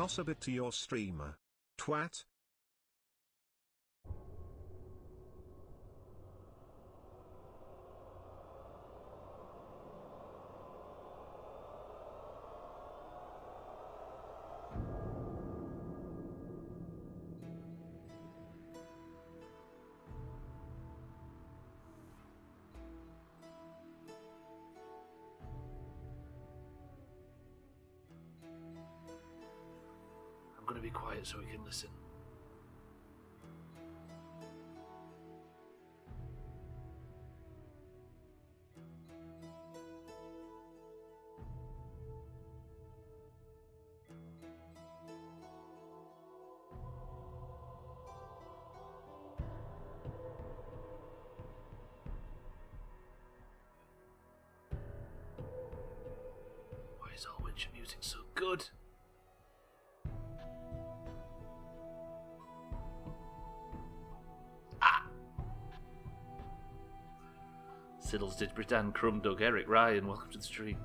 toss a bit to your streamer. Twat. I'm going to be quiet so we can listen. Why is all Witcher music so good? Siddles, Did Britan, Crumb Doug, Eric, Ryan, welcome to the stream.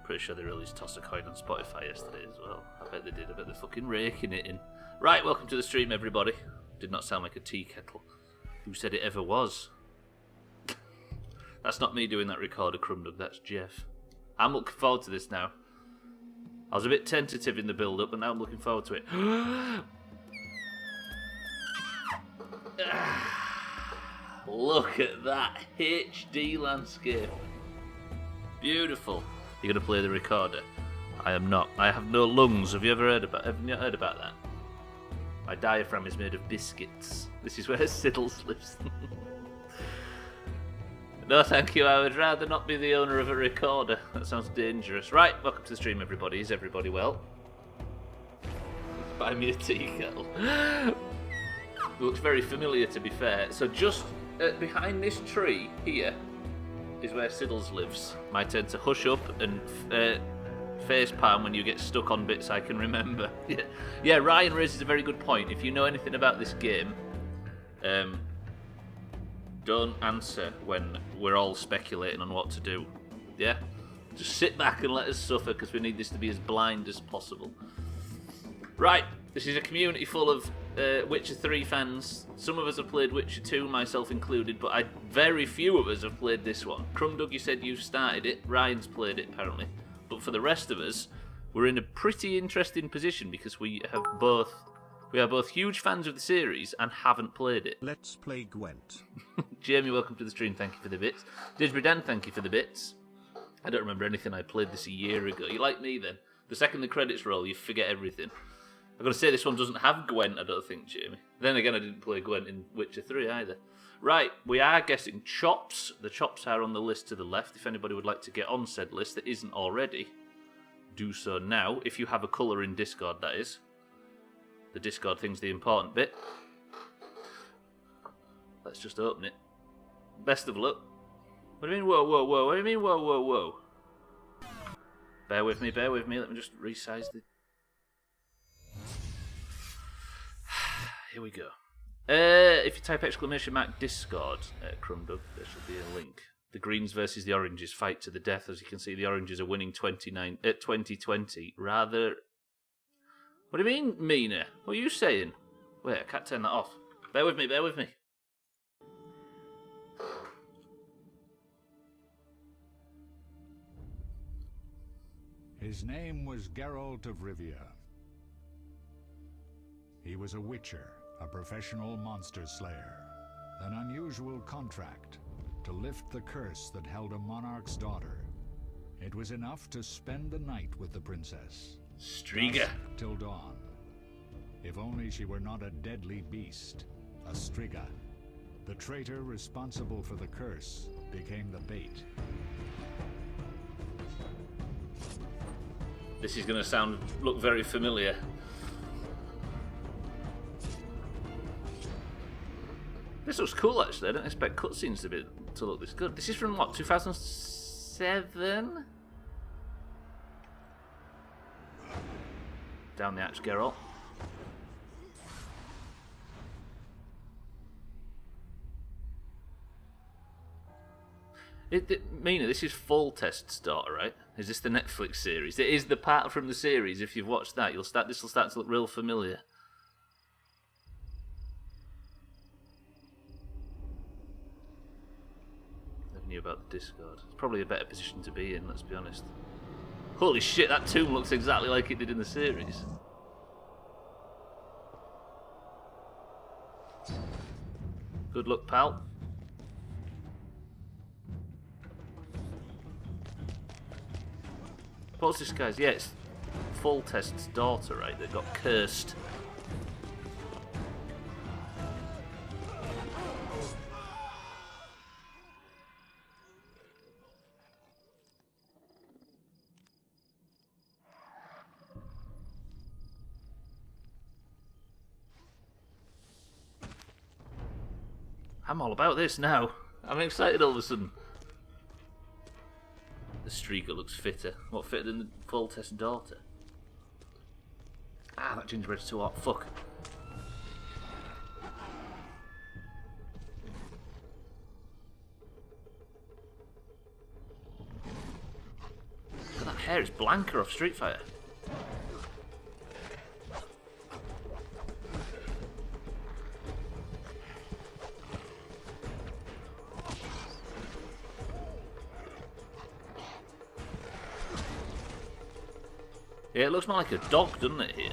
Pretty sure they released Toss a Coin on Spotify yesterday as well. I bet they did. I bet they're fucking raking it in. Right, welcome to the stream, everybody. Did not sound like a tea kettle. Who said it ever was? That's not me doing that recorder, Crumb Doug, that's Jeff. I'm looking forward to this now. I was a bit tentative in the build-up, but now I'm looking forward to it. Look at that HD landscape. Beautiful. You're going to play the recorder? I am not. I have no lungs. Have you heard about that? My diaphragm is made of biscuits. This is where Siddles lives. No, thank you. I would rather not be the owner of a recorder. That sounds dangerous. Right, welcome to the stream, everybody. Is everybody well? Buy me a tea kettle. Looks very familiar, to be fair. So just behind this tree here is where Siddles lives. My tend to hush up and face palm when you get stuck on bits I can remember. Yeah, Ryan raises a very good point. If you know anything about this game, don't answer when we're all speculating on what to do. Yeah? Just sit back and let us suffer, because we need this to be as blind as possible. Right, this is a community full of Witcher 3 fans. Some of us have played Witcher 2, myself included, but very few of us have played this one. Crumb Doug, you said you started it. Ryan's played it, apparently. But for the rest of us, we're in a pretty interesting position because we are both huge fans of the series and haven't played it. Let's play Gwent. Jamie, welcome to the stream. Thank you for the bits. Didridan, thank you for the bits. I don't remember anything. I played this a year ago. You like me then? The second the credits roll, you forget everything. I've got to say, this one doesn't have Gwent, I don't think, Jamie. Then again, I didn't play Gwent in Witcher 3 either. Right, we are guessing chops. The chops are on the list to the left. If anybody would like to get on said list that isn't already, do so now. If you have a colour in Discord, that is. The Discord thing's the important bit. Let's just open it. Best of luck. What do you mean, whoa, whoa, whoa? What do you mean, whoa, whoa, whoa? Bear with me. Let me just resize the... Here we go. If you type !Discord, Crumb Doug, there should be a link. The Greens versus the Oranges fight to the death. As you can see, the Oranges are winning 2020. Rather... What do you mean, Mina? What are you saying? Wait, I can't turn that off. Bear with me. His name was Geralt of Rivia. He was a witcher, a professional monster slayer. An unusual contract to lift the curse that held a monarch's daughter. It was enough to spend the night with the princess. Striga. Dusk till dawn. If only she were not a deadly beast, a Striga. The traitor responsible for the curse became the bait. This is going to look very familiar. This looks cool, actually. I didn't expect cutscenes to look this good. This is from, what, 2007? Down the axe, Geralt. Mina, this is full test's daughter, right? Is this the Netflix series? It is the part from the series. If you've watched that, this will start to look real familiar. Never knew about the Discord. It's probably a better position to be in, let's be honest. Holy shit, that tomb looks exactly like it did in the series. Good luck, pal. What's this guy's? Yeah, it's Foltest's daughter, right? That got cursed. I'm all about this now. I'm excited all of a sudden. The streaker looks fitter. What fitter than the Foltest's daughter? Ah, that gingerbread's too hot. Fuck. Look at that hair, it's Blanca off Street Fighter. Yeah, it looks more like a dog, doesn't it, here?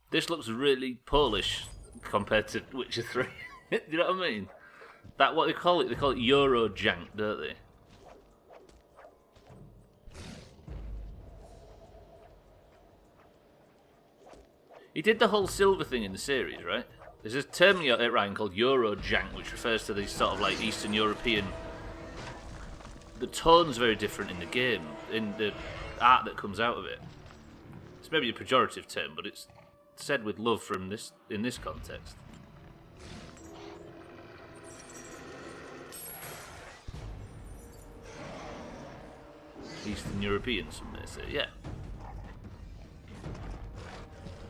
This looks really Polish compared to Witcher 3. Do you know what I mean? That what they call it Euro jank, don't they? He did the whole silver thing in the series, right? There's a term at Ryan called Euro jank, which refers to these sort of like Eastern European. The tone's very different in the game, in the art that comes out of it. It's maybe a pejorative term, but it's said with love from this in this context. Eastern European, some may say, yeah.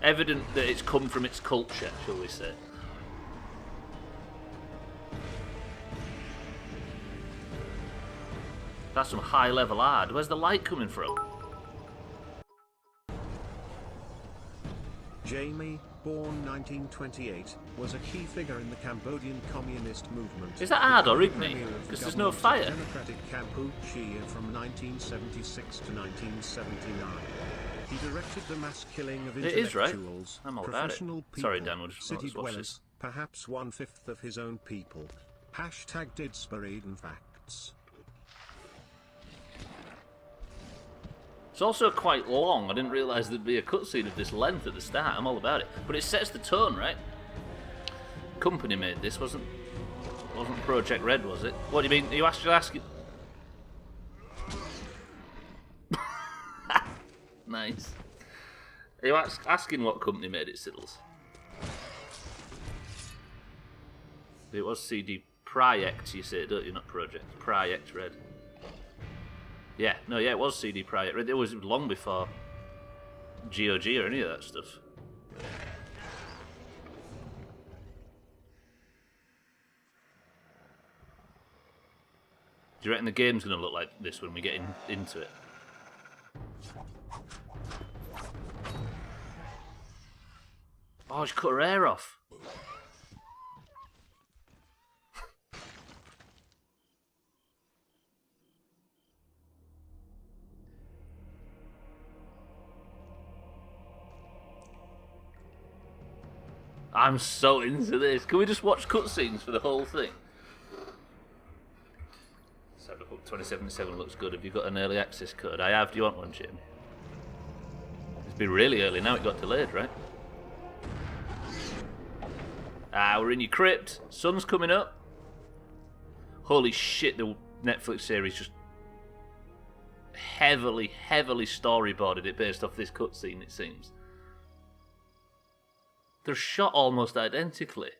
Evident that it's come from its culture, shall we say. That's some high-level art. Where's the light coming from? Jamie, born 1928, was a key figure in the Cambodian communist movement. Is that hard or Igni? Because there's no fire. Democratic Kampuchea from 1976 to 1979. He directed the mass killing of intellectuals, I'm all about it. professional people, Sorry, Dan, we'll just city watch dwellers, this. perhaps 1/5 of his own people. Hashtag Didsparade facts. It's also quite long. I didn't realise there'd be a cutscene of this length at the start. I'm all about it. But it sets the tone, right? Company made this, wasn't Project Red, was it? What do you mean? Are you actually asking? Nice. Are you asking what company made it, Siddles? It was CD Projekt, you say, don't you? Not Project. Project Red. Yeah, no, yeah, it was CD Projekt Red. It was long before GOG or any of that stuff. Do you reckon the game's going to look like this when we get into it? Oh, she cut her hair off. I'm so into this. Can we just watch cutscenes for the whole thing? Cyberpunk 2077 looks good. Have you got an early access code? I have. Do you want one, Jim? It's been really early now. It got delayed, right? Ah, we're in your crypt. Sun's coming up. Holy shit, the Netflix series just heavily storyboarded it based off this cutscene, it seems. They're shot almost identically.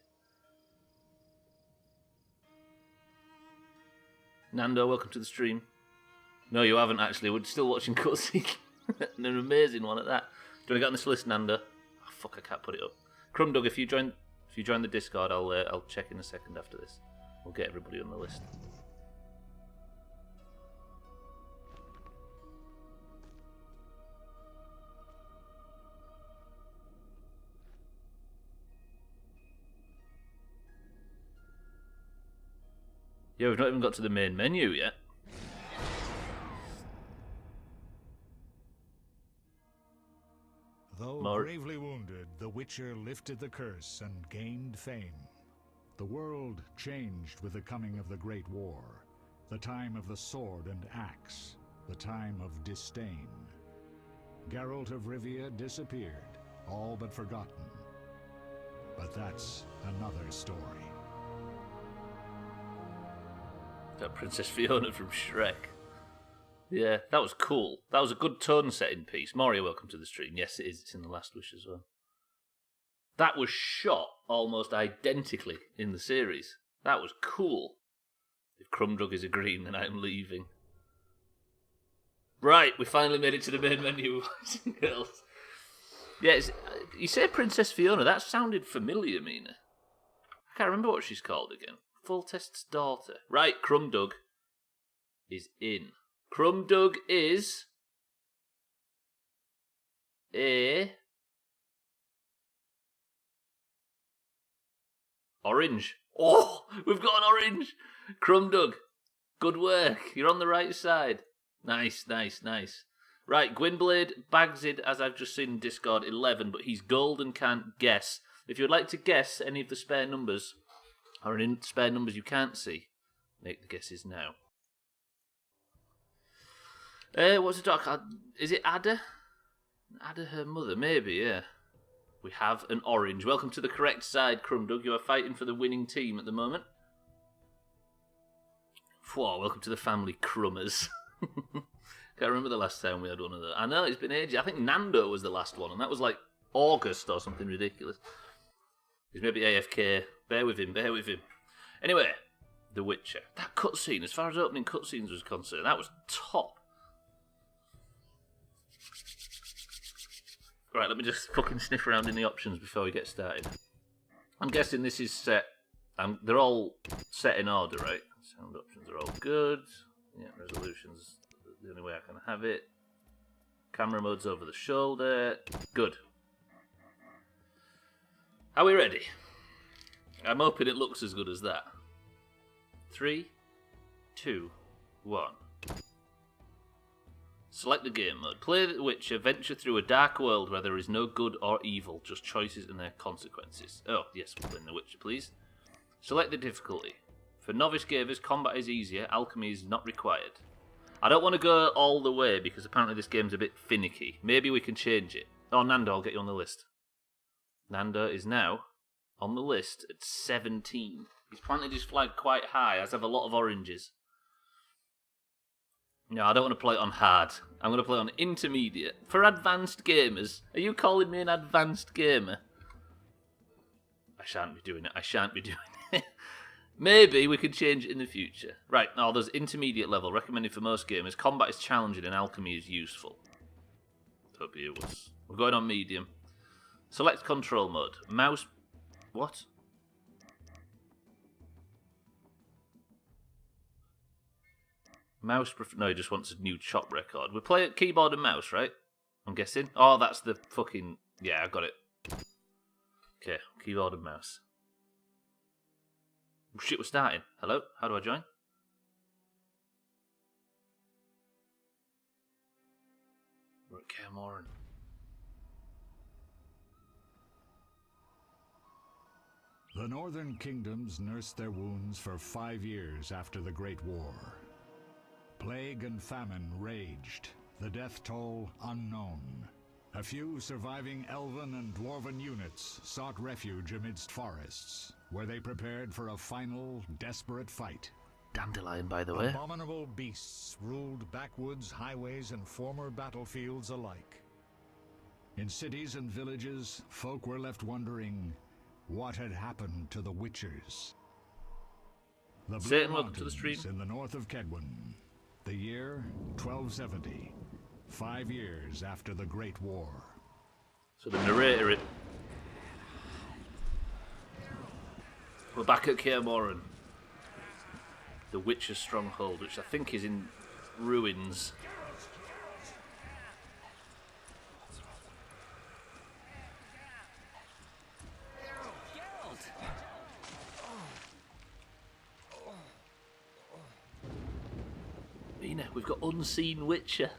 Nando, welcome to the stream. No, you haven't actually. We're still watching cutscene. An amazing one at that. Do you want to get on this list, Nando? Oh, fuck, I can't put it up. Crumdug, if you join the Discord, I'll check in a second after this. We'll get everybody on the list. Yeah, we've not even got to the main menu yet. Though gravely wounded, the Witcher lifted the curse and gained fame. The world changed with the coming of the Great War, the time of the sword and axe, the time of disdain. Geralt of Rivia disappeared, all but forgotten. But that's another story. That Princess Fiona from Shrek. Yeah, that was cool. That was a good tone-setting piece. Mario, welcome to the stream. Yes, it is. It's in The Last Wish as well. That was shot almost identically in the series. That was cool. If Crumdrug is agreeing, then I'm leaving. Right, we finally made it to the main menu, boys and girls. Yeah, you say Princess Fiona. That sounded familiar, Mina. I can't remember what she's called again. Foltest's daughter. Right, Crumdug is in. Crumdug is a orange. Oh, we've got an orange. Crumdug, good work. You're on the right side. Nice, nice, nice. Right, Gwynblade bags it, as I've just seen in Discord, 11, but he's gold and can't guess. If you would like to guess any of the spare numbers, or any spare numbers you can't see, make the guesses now. What's the dog? Is it Ada? Ada, her mother? Maybe, yeah. We have an orange. Welcome to the correct side, Crumdug. You are fighting for the winning team at the moment. Whoa, welcome to the family Crummers. Can't remember the last time we had one of those. I know, it's been ages. I think Nando was the last one, and that was like August or something ridiculous. He's maybe AFK. Bear with him, bear with him. Anyway, The Witcher. That cutscene, as far as opening cutscenes was concerned, that was top. Right, let me just fucking sniff around in the options before we get started. I'm guessing this is set. They're all set in order, right? Sound options are all good. Yeah, resolution's the only way I can have it. Camera mode's over the shoulder. Good. Are we ready? I'm hoping it looks as good as that. 3, 2, 1. Select the game mode. Play The Witcher, venture through a dark world where there is no good or evil, just choices and their consequences. Oh, yes, we're playing The Witcher, please. Select the difficulty. For novice gamers, combat is easier, alchemy is not required. I don't want to go all the way because apparently this game's a bit finicky. Maybe we can change it. Oh, Nando, I'll get you on the list. Nando is now on the list at 17. He's planted his flag quite high, as have a lot of oranges. No, I don't want to play it on hard. I'm going to play on intermediate. For advanced gamers. Are you calling me an advanced gamer? I shan't be doing it. I shan't be doing it. Maybe we could change it in the future. Right, now there's intermediate level. Recommended for most gamers. Combat is challenging and alchemy is useful. Hope you was. We're going on medium. Select control mode. Mouse... What? Mouse... No, he just wants a new chop record. We play keyboard and mouse, right? I'm guessing. Oh, that's the fucking... Yeah, I got it. Okay, keyboard and mouse. Oh, shit, we're starting. Hello? How do I join? We're at Cairmoran. The northern kingdoms nursed their wounds for 5 years after the Great War. Plague and famine raged, the death toll unknown. A few surviving elven and dwarven units sought refuge amidst forests, where they prepared for a final, desperate fight. Dandelion, by the way. Abominable beasts ruled backwoods, highways, and former battlefields alike. In cities and villages, folk were left wondering what had happened to the Witchers. The Blue Satan, welcome to the stream. Mountains in the north of Kedwin. The year 1270. 5 years after the Great War. So the narrator... We're back at Kaer Morhen. The Witcher's stronghold, which I think is in ruins. Mina, we've got unseen Witcher.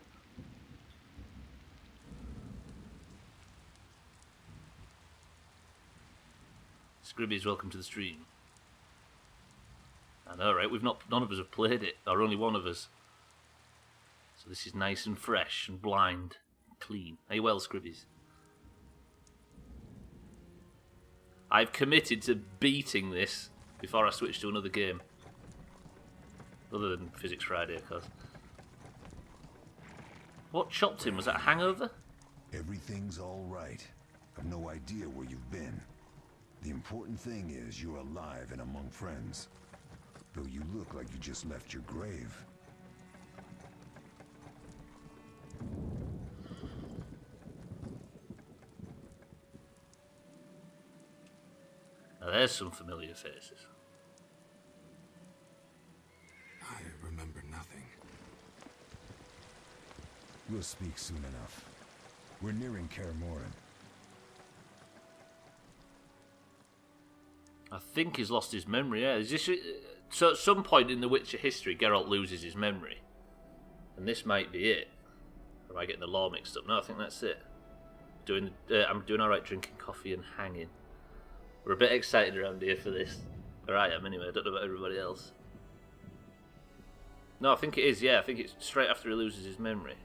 Scribby's welcome to the stream. I know, right? None of us have played it, or only one of us. So this is nice and fresh and blind, and clean. Are you well, Scribbies? I've committed to beating this before I switch to another game. Other than Physics Friday, of course. What chopped him? Was that a hangover? Everything's all right. I've no idea where you've been. The important thing is you're alive and among friends. Though you look like you just left your grave. Now there's some familiar faces. I remember nothing. We'll speak soon enough. We're nearing Kaer Morhen. I think he's lost his memory, yeah. Is this, so at some point in the Witcher history, Geralt loses his memory. And this might be it. Or am I getting the lore mixed up? No, I think that's it. I'm doing alright drinking coffee and hanging. We're a bit excited around here for this. Or I am anyway, I don't know about everybody else. No, I think it is, yeah. I think it's straight after he loses his memory.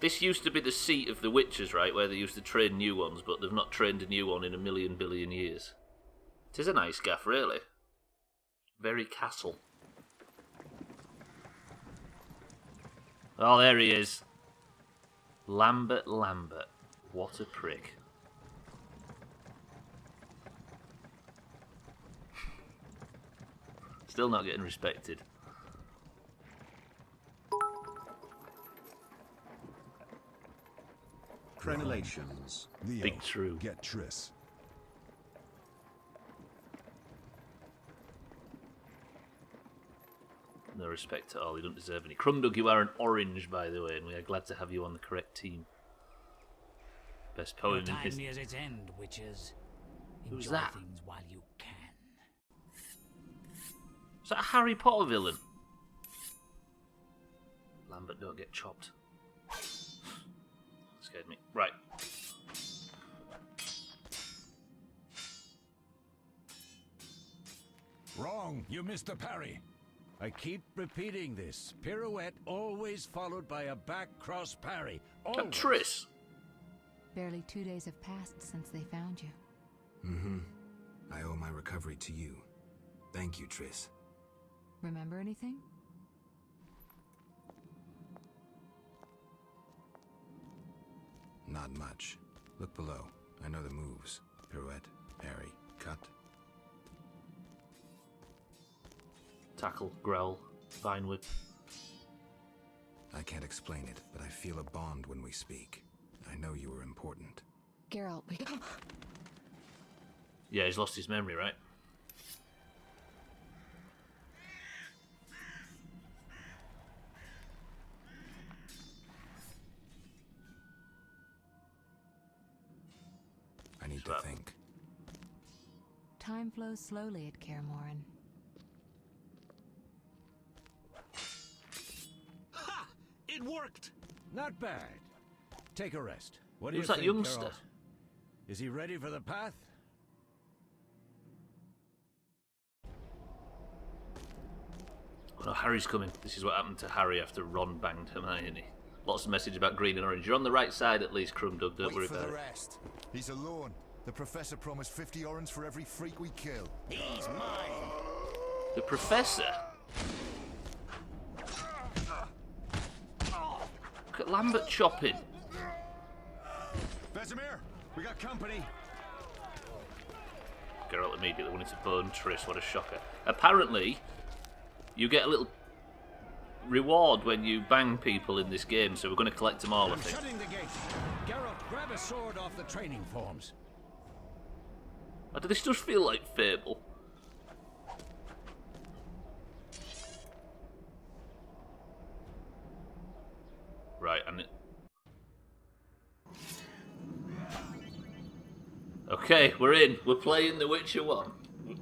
This used to be the seat of the Witchers, right, where they used to train new ones, but they've not trained a new one in a million billion years. It is a nice gaff, really. Very castle. Oh, there he is. Lambert. What a prick. Still not getting respected. Crenellations. Leo, Big true. Get Triss. No respect at all, you don't deserve any. Crumdug, you are an orange, by the way, and we are glad to have you on the correct team. Best poem in Time history. nears its end, witches. Who's Enjoy that? things while you can. Is that a Harry Potter villain? Lambert, don't get chopped. Scared me. Right. Wrong. You missed the parry. I keep repeating this. Pirouette always followed by a back cross parry. That Always. Triss. Barely 2 days have passed since they found you. Mm-hmm. I owe my recovery to you. Thank you, Triss. Remember anything? Not much. Look below. I know the moves. Pirouette, parry, cut. Tackle, growl, vine whip. I can't explain it, but I feel a bond when we speak. I know you were important. Geralt, we... Yeah, he's lost his memory, right? I need to think. Time flows slowly at Kaer Morhen. Ha! It worked. Not bad. Take a rest. What do Who's you that think, youngster? Geralt? Is he ready for the path? Oh no, Harry's coming. This is what happened to Harry after Ron banged Hermione. Lots of message about green and orange. You're on the right side at least, Crumdug. Don't worry Wait for about the it. rest. He's alone. The professor promised 50 orange for every freak we kill. He's mine. The Professor? Look at Lambert chopping. Vesemir, We got company. Geralt immediately wanted to bone Triss. What a shocker. Apparently, you get a little reward when you bang people in this game, so we're going to collect them all, I I'm think. shutting the gate. Geralt, grab a sword off the training forms. This does feel like Fable. Right, and it... Okay, we're in. We're playing The Witcher 1.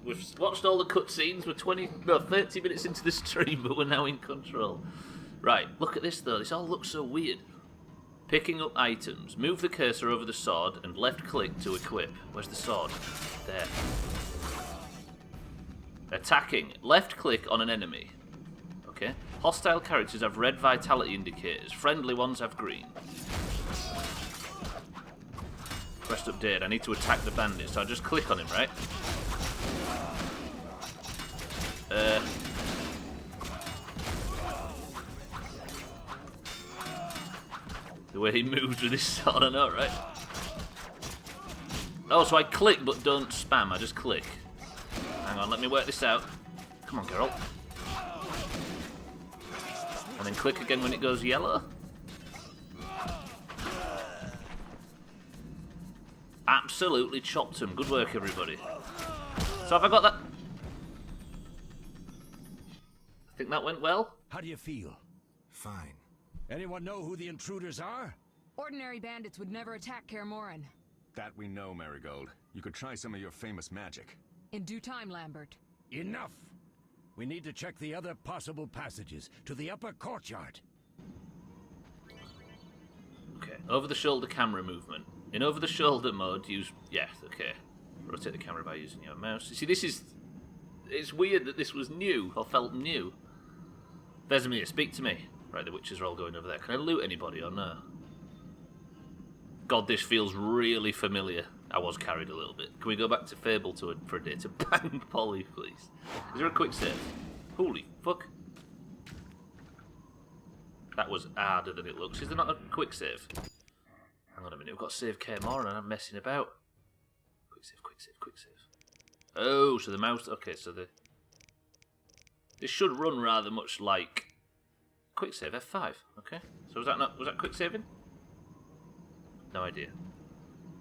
We've watched all the cutscenes. We're 30 minutes into the stream, but we're now in control. Right, look at this though. This all looks so weird. Picking up items. Move the cursor over the sword and left click to equip. Where's the sword? There. Attacking. Left click on an enemy. Okay. Hostile characters have red vitality indicators. Friendly ones have green. Pressed update. I need to attack the bandit, so I just click on him, right? The way he moves with his sword, I know, right? Oh, so I click but don't spam, I just click. Hang on, let me work this out. Come on, Geralt. And then click again when it goes yellow. Absolutely chopped him. Good work, everybody. So have I got that? I think that went well. How do you feel? Fine. Anyone know who the intruders are? Ordinary bandits would never attack Kaer Morhen. That we know, Marigold. You could try some of your famous magic. In due time, Lambert. Enough! We need to check the other possible passages to the upper courtyard. Okay, over-the-shoulder camera movement. In over-the-shoulder mode, use... Yes, okay. Rotate the camera by using your mouse. You see, this is... It's weird that this was new, or felt new. Vesemir, speak to me. Right, the witches are all going over there. Can I loot anybody or no? God, this feels really familiar. I was carried a little bit. Can we go back to Fable for a day to bang Polly, please? Is there a quick save? Holy fuck. That was harder than it looks. Is there not a quick save? Hang on a minute, we've got to save Kaer Morhen and I'm messing about. Quick save, quick save, quick save. Oh, so the mouse... Okay, so the... This should run rather much like... Quick save, F5. Okay. So was that not... Was that quick saving? No idea.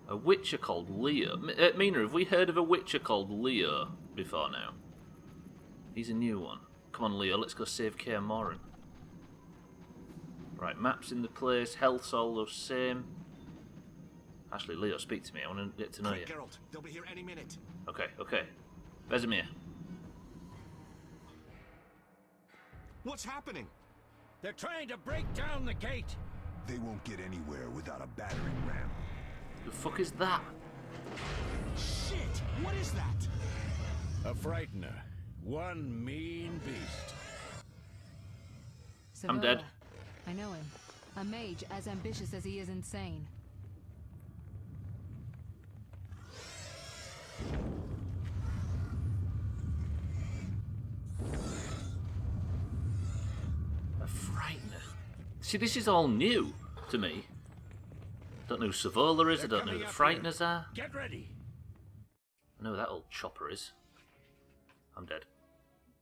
A witcher called Leo. Mina, have we heard of a witcher called Leo before now? He's a new one. Come on, Leo, let's go save Kaer Morhen. Right, maps in the place, health's all the same. Actually, Leo, speak to me. I want to get to know you. Geralt, they'll be here any minute. Okay, okay. Vesemir. What's happening? They're trying to break down the gate. They won't get anywhere without a battering ram. The fuck is that? Shit! What is that? A frightener. One mean beast. I'm dead. I know him. A mage as ambitious as he is insane. A frightener. See, this is all new to me. Don't know who Savola is, I don't know who the Frighteners are. Get ready. I know who that old chopper is. I'm dead.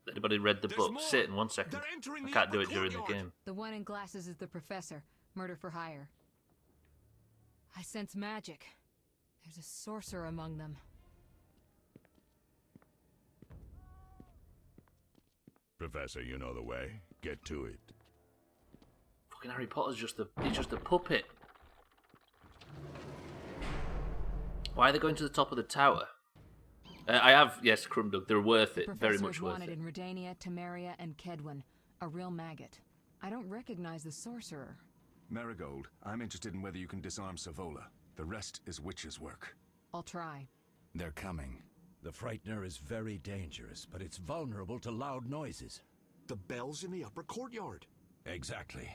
Anybody read the book? more. Sit in 1 second. They're entering I the can't do upper it during the courtyard. game. The one in glasses is the professor. Murder for hire. I sense magic. There's a sorcerer among them. Professor, you know the way. Get to it. Fucking Harry Potter's he's just a puppet. Why are they going to the top of the tower? I have, yes, Crumdug, they're worth it. Very much worth wanted it. in Redania, Temeria, and Kedwin. A real maggot. I don't recognize the sorcerer. Marigold, I'm interested in whether you can disarm Savola. The rest is witch's work. I'll try. They're coming. The frightener is very dangerous, but it's vulnerable to loud noises. The bell's in the upper courtyard. Exactly.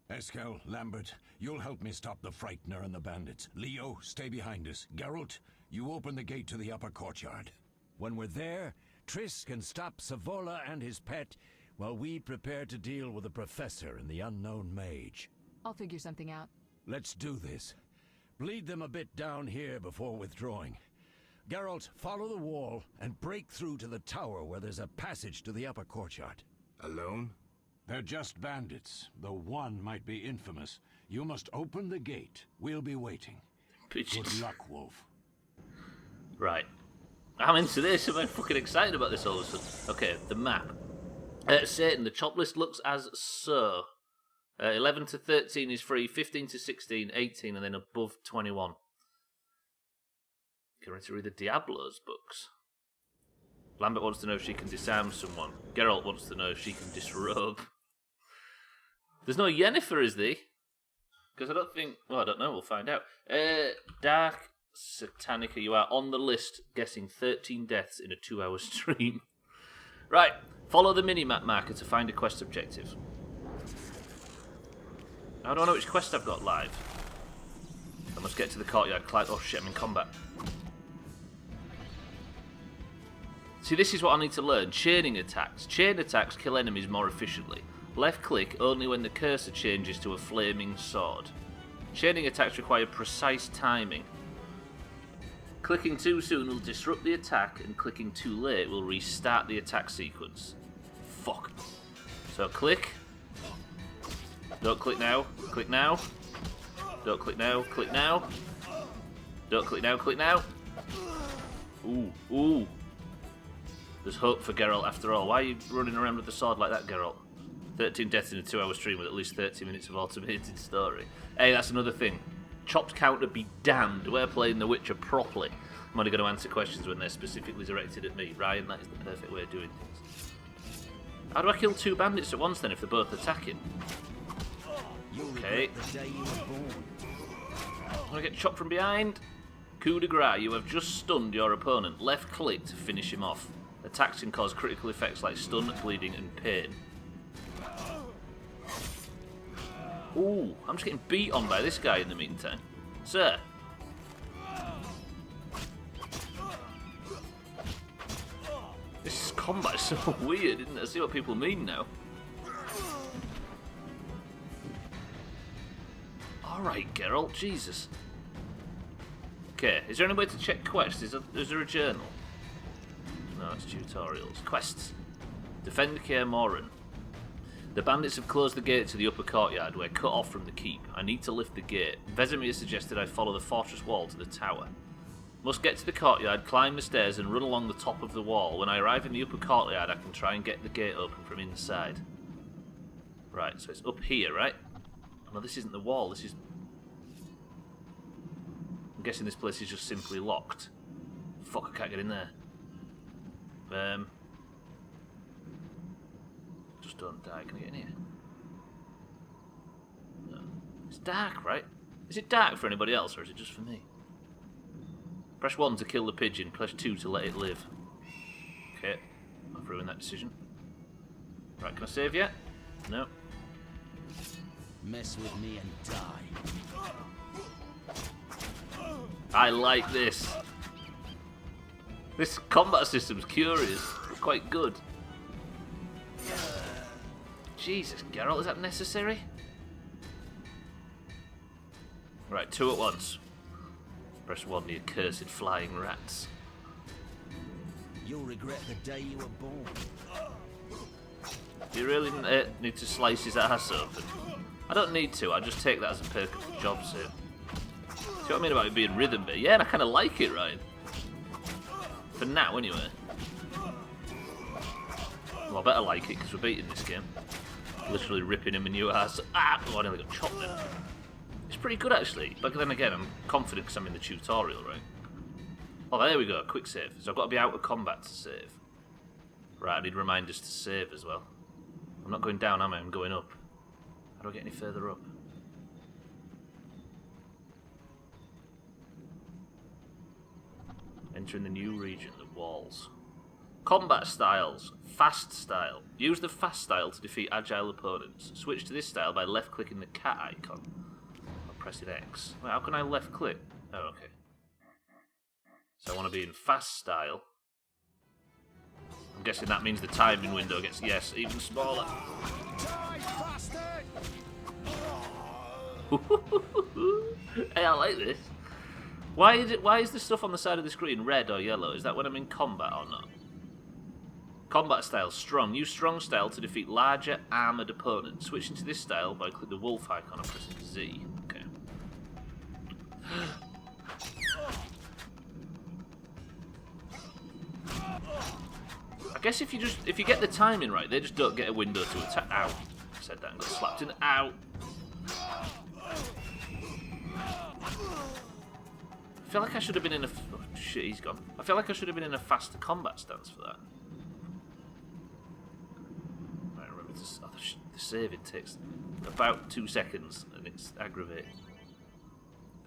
Eskel, Lambert, you'll help me stop the frightener and the bandits. Leo, stay behind us. Geralt, you open the gate to the upper courtyard. When we're there, Triss can stop Savola and his pet while we prepare to deal with the professor and the unknown mage. I'll figure something out. Let's do this. Bleed them a bit down here before withdrawing. Geralt, follow the wall and break through to the tower where there's a passage to the upper courtyard. Alone? They're just bandits, though one might be infamous. You must open the gate. We'll be waiting. Good luck, Wolf. Right. I'm into this. I'm fucking excited about this all of a sudden. Okay, the map. Satan, the chop list looks as so. 11 to 13 is free, 15 to 16, 18, and then above 21. Get ready to read the Diablo's books. Lambert wants to know if she can disarm someone. Geralt wants to know if she can disrobe. There's no Yennefer, is there? Because I don't think... Well, I don't know. We'll find out. Dark Satanica, you are on the list, guessing 13 deaths in a 2-hour stream. Right. Follow the mini-map marker to find a quest objective. How do I know which quest I've got live? I must get to the courtyard. Climb... Oh shit, I'm in combat. See, this is what I need to learn. Chaining attacks. Chain attacks kill enemies more efficiently. Left click only when the cursor changes to a flaming sword. Chaining attacks require precise timing. Clicking too soon will disrupt the attack, and clicking too late will restart the attack sequence. Fuck. So click. Don't click now. Click now. Don't click now. Click now. Don't click now. Click now. Ooh. Ooh. There's hope for Geralt after all. Why are you running around with the sword like that, Geralt? 13 deaths in a 2-hour stream with at least 30 minutes of automated story. Hey, that's another thing. Chopped counter be damned. We're playing The Witcher properly. I'm only going to answer questions when they're specifically directed at me. Ryan, that is the perfect way of doing things. How do I kill 2 bandits at once then if they're both attacking? Okay. I'm going to get chopped from behind. Coup de grace. You have just stunned your opponent. Left click to finish him off. Attacks can cause critical effects like stun, bleeding, and pain. Ooh, I'm just getting beat on by this guy in the meantime. Sir. This combat is so weird, isn't it? I see what people mean now. Alright, Geralt, Jesus. Okay, is there any way to check quests? Is there a journal? No, it's tutorials. Quests. Defend Kaer Morhen. The bandits have closed the gate to the upper courtyard. We're cut off from the keep. I need to lift the gate. Vesemir suggested I follow the fortress wall to the tower. Must get to the courtyard, climb the stairs, and run along the top of the wall. When I arrive in the upper courtyard, I can try and get the gate open from inside. Right, so it's up here, right? Oh, no, this isn't the wall. This is... I'm guessing this place is just simply locked. Fuck, I can't get in there. Just don't die. Can I get in here? No. It's dark, right? Is it dark for anybody else, or is it just for me? Press 1 to kill the pigeon. Press 2 to let it live. Okay. I've ruined that decision. Right, can I save yet? No. Mess with me and die. I like this. This combat system's curious. It's quite good. Jesus, Geralt, is that necessary? Right, 2 at once. Press 1, you accursed flying rats. You'll regret the day you were born. Do you really need to slice his ass open? I don't need to, I just take that as a perk of the job suit. See what I mean about it being rhythm-based? Yeah, and I kind of like it, Ryan. For now, anyway. Well, I better like it, because we're beating this game. Literally ripping him a new ass. Ah! Oh, I nearly got chopped then. It's pretty good, actually. But then again, I'm confident because I'm in the tutorial, right? Oh, there we go. Quick save. So I've got to be out of combat to save. Right, I need reminders to save as well. I'm not going down, am I? I'm going up. How do I get any further up? Entering the new region, the walls. Combat styles. Fast style. Use the fast style to defeat agile opponents. Switch to this style by left-clicking the cat icon. Or pressing X. Wait, how can I left-click? Oh, okay. So I want to be in fast style. I'm guessing that means the timing window gets, yes, even smaller. Hey, I like this. Why is the stuff on the side of the screen red or yellow? Is that when I'm in combat or not? Combat style, strong. Use strong style to defeat larger armoured opponents. Switch into this style by clicking the wolf icon and pressing Z. Okay. I guess if you get the timing right, they just don't get a window to attack. Ow. I said that and got slapped in the ow. I feel like I should have been in a... Oh, shit, he's gone. I feel like I should have been in a faster combat stance for that. Right, remember to... Oh, the saving takes about 2 seconds, and it's aggravating.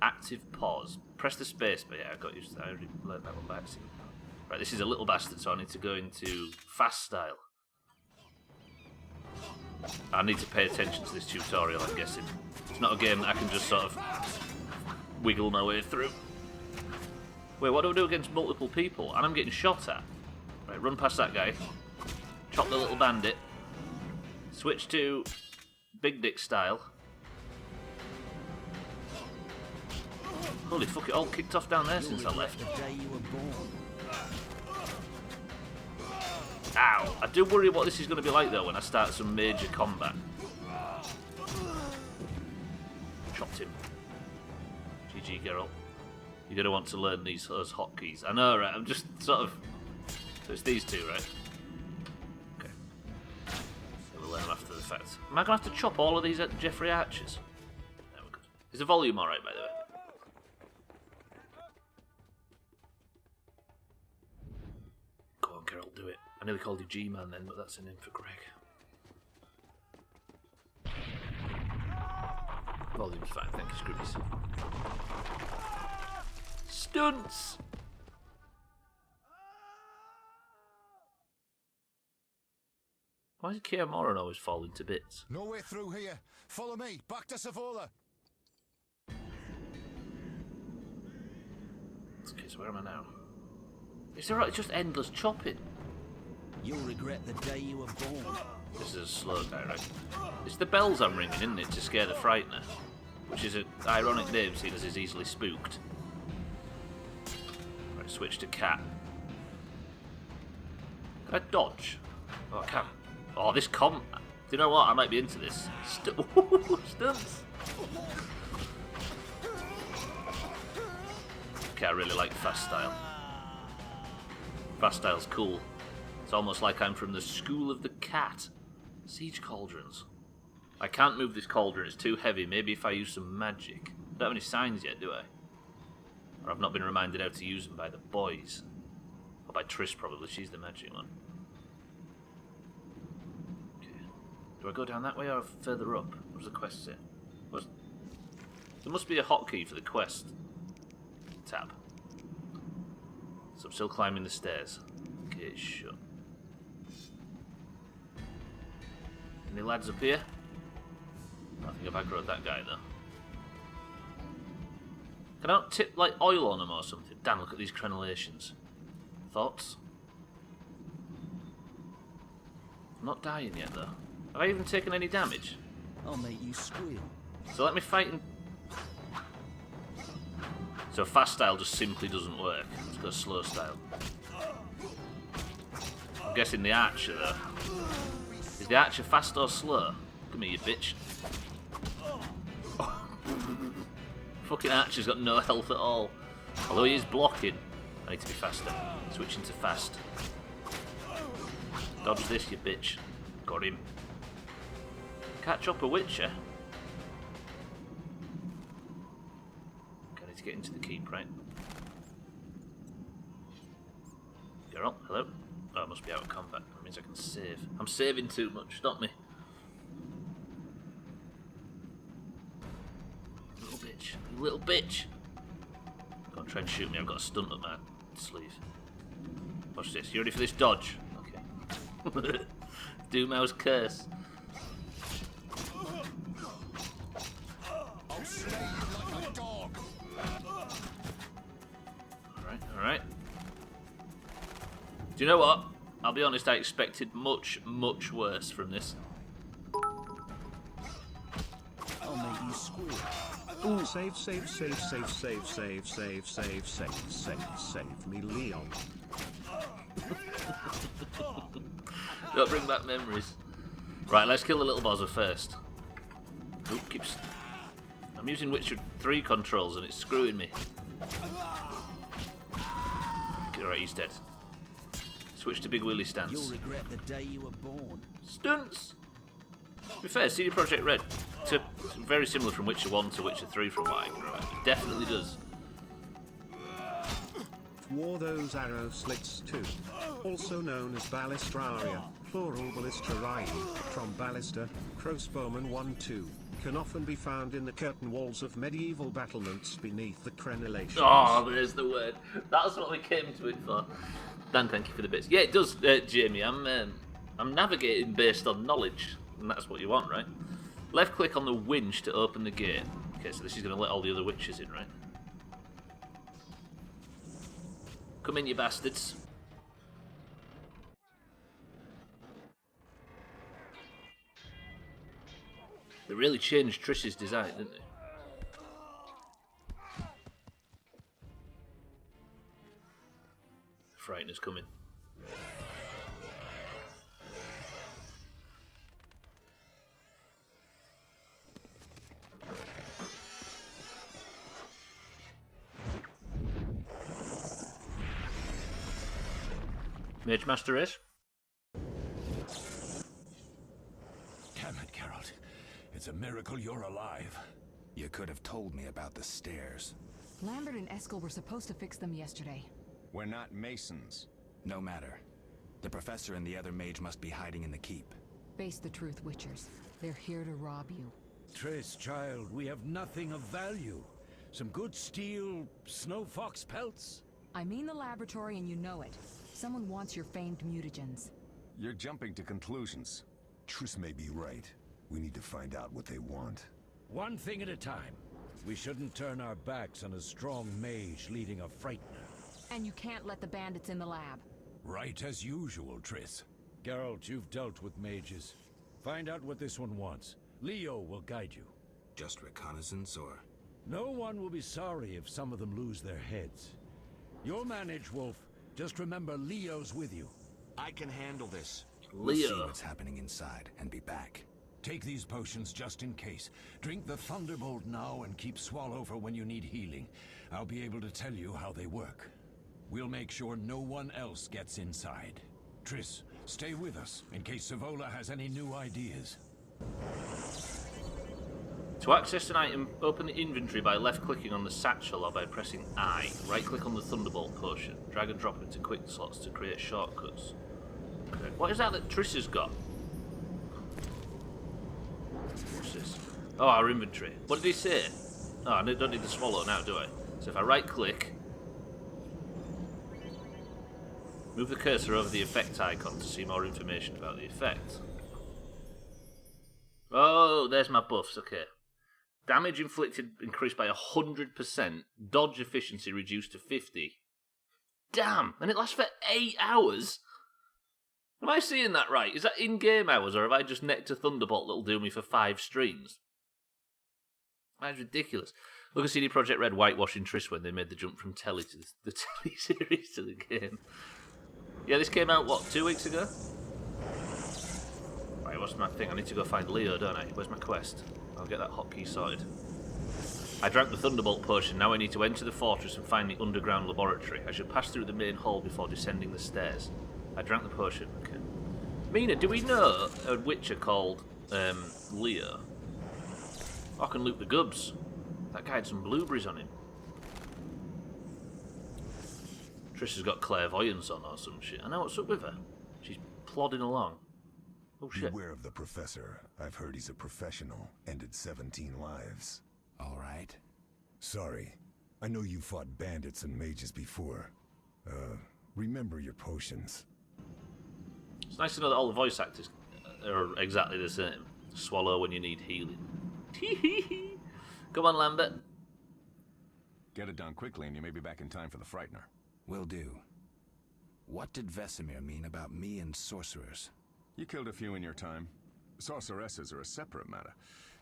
Active pause. Press the space, but yeah, I got used to that. I already learned that one by accident. Right, this is a little bastard, so I need to go into fast style. I need to pay attention to this tutorial, I'm guessing. It's not a game that I can just sort of wiggle my way through. Wait, what do I do against multiple people? And I'm getting shot at. Right, run past that guy. Chop the little bandit. Switch to big dick style. Holy fuck, it all kicked off down there since I left. Ow! I do worry what this is going to be like though when I start some major combat. Chopped him. GG, Geralt. You're going to want to learn those hotkeys. I know, right? I'm just sort of... So it's these two, right? Okay. So we'll learn them after the fact. Am I going to have to chop all of these at Jeffrey Archers? No, we're good. Is the volume alright, by the way? Go on, Geralt, do it. I nearly called you G-Man then, but that's a name for Greg. Volume's fine, thank you, Scroobies. Stunts! Why does Kaer Morhen always fall into bits? No way through here. Follow me. Back to Savola. Okay, so where am I now? It's alright, it's just endless chopping. You'll regret the day you were born. This is a slow guy, right? It's the bells I'm ringing, isn't it, to scare the Frightener? Which is an ironic name, seeing as he's easily spooked. Right, switch to cat. Can I dodge? Oh, I can't. Oh, this do you know what? I might be into this. Stunts! Okay, I really like fast style. Fast style's cool. It's almost like I'm from the school of the cat. Siege cauldrons. I can't move this cauldron, it's too heavy. Maybe if I use some magic. I don't have any signs yet, do I? Or I've not been reminded how to use them by the boys. Or by Triss, probably. She's the magic one. Okay. Do I go down that way or further up? What does the quest say? There must be a hotkey for the quest. Tab. So I'm still climbing the stairs. Gate's shut. Any lads up here? I think I've aggroed that guy though. Can I not tip like oil on him or something? Damn, look at these crenellations. Thoughts? I'm not dying yet though. Have I even taken any damage? I'll make you squeal. So let me fight in... So fast style just simply doesn't work. Let's go slow style. I'm guessing the archer though. Is the archer fast or slow? Come here, you bitch. Oh. Fucking archer's got no health at all. Although he is blocking. I need to be faster. Switching to fast. Dodge this, you bitch. Got him. Catch up a witcher. To get into the keep, right? Geralt, hello? Oh, I must be out of combat. That means I can save. I'm saving too much, stop me. Little bitch. You little bitch! Go on, try and shoot me. I've got a stunt up my sleeve. Watch this. You ready for this dodge? Okay. Doomhaus curse. I'll slay you like a dog. Alright. Do you know what? I'll be honest, I expected much, much worse from this. I'll make you squeal. Ooh. Save me, Leon. Don't bring back memories. Right, let's kill the little bozzer first. Oop, keeps... I'm using Witcher 3 controls and it's screwing me. Alright, he's dead. Switch to Big Willy stance. You'll regret the day you were born. Stunts! To be fair, CD Projekt Red, very similar from Witcher 1 to Witcher 3 from what I can remember. It definitely does. Wore those arrow slits too. Also known as ballistraria, plural ballistrarii, from ballista, crossbowman 1-2, can often be found in the curtain walls of medieval battlements beneath the crenellations. Oh, there's the word. That's what we came to it for. Dan, thank you for the bits. Yeah, it does, Jamie. I'm navigating based on knowledge, and that's what you want, right? Left click on the winch to open the gate. Okay, so this is going to let all the other witches in, right? Come in, you bastards. They really changed Trish's design, didn't they? Frightener's coming. Mage Master is? Damn it, Geralt. It's a miracle you're alive. You could have told me about the stairs. Lambert and Eskel were supposed to fix them yesterday. We're not masons. No matter. The professor and the other mage must be hiding in the keep. Face the truth, Witchers. They're here to rob you. Triss, child, we have nothing of value. Some good steel snow fox pelts? I mean the laboratory and you know it. Someone wants your famed mutagens. You're jumping to conclusions. Triss may be right. We need to find out what they want. One thing at a time. We shouldn't turn our backs on a strong mage leading a frightener. And you can't let the bandits in the lab. Right as usual, Triss. Geralt, you've dealt with mages. Find out what this one wants. Leo will guide you. Just reconnaissance, or...? No one will be sorry if some of them lose their heads. You'll manage, Wolf. Just remember Leo's with you. I can handle this. We'll see what's happening inside and be back. Take these potions just in case. Drink the Thunderbolt now and keep Swallow for when you need healing. I'll be able to tell you how they work. We'll make sure no one else gets inside. Triss, stay with us in case Savola has any new ideas. To access an item, open the inventory by left-clicking on the satchel or by pressing I. Right-click on the Thunderbolt potion. Drag and drop into quick slots to create shortcuts. Okay. What is that Triss has got? What's this? Oh, our inventory. What did he say? Oh, I don't need the swallow now, do I? So if I right-click, move the cursor over the effect icon to see more information about the effect. Oh, there's my buffs, okay. Damage inflicted increased by 100%. Dodge efficiency reduced to 50. Damn! And it lasts for 8 hours? Am I seeing that right? Is that in-game hours, or have I just necked a Thunderbolt that'll do me for 5 streams? That's ridiculous. Look at CD Projekt Red whitewashing Triss when they made the jump from telly to the telly series to the game. Yeah, this came out, what, 2 weeks ago? Right, what's my thing? I need to go find Leo, don't I? Where's my quest? I'll get that hotkey sorted. I drank the Thunderbolt potion. Now I need to enter the fortress and find the underground laboratory. I should pass through the main hall before descending the stairs. I drank the potion. Okay. Mina, do we know a Witcher called Leo? I can loot the gubs. That guy had some blueberries on him. Trish has got clairvoyance on or some shit. I know, what's up with her? She's plodding along. Oh shit. Beware of the professor. I've heard he's a professional. Ended 17 lives. All right. Sorry. I know you fought bandits and mages before. Remember your potions. It's nice to know that all the voice actors are exactly the same. Swallow when you need healing. Come on, Lambert. Get it done quickly and you may be back in time for the Frightener. Will do. What did Vesemir mean about me and sorcerers? You killed a few in your time. Sorceresses are a separate matter.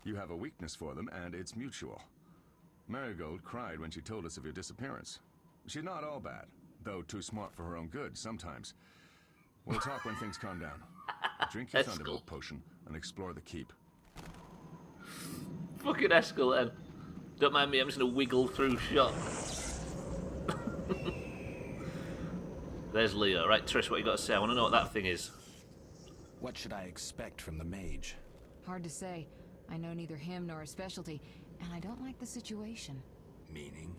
You have a weakness for them, and it's mutual. Marigold cried when she told us of your disappearance. She's not all bad, though too smart for her own good sometimes. We'll talk when things calm down. Drink your Thunderbolt potion and explore the keep. Fucking Eskel, then. Don't mind me, I'm just gonna wiggle through shot. There's Leo. Right, Trish, what you got to say? I want to know what that thing is. What should I expect from the mage? Hard to say. I know neither him nor his specialty, and I don't like the situation. Meaning?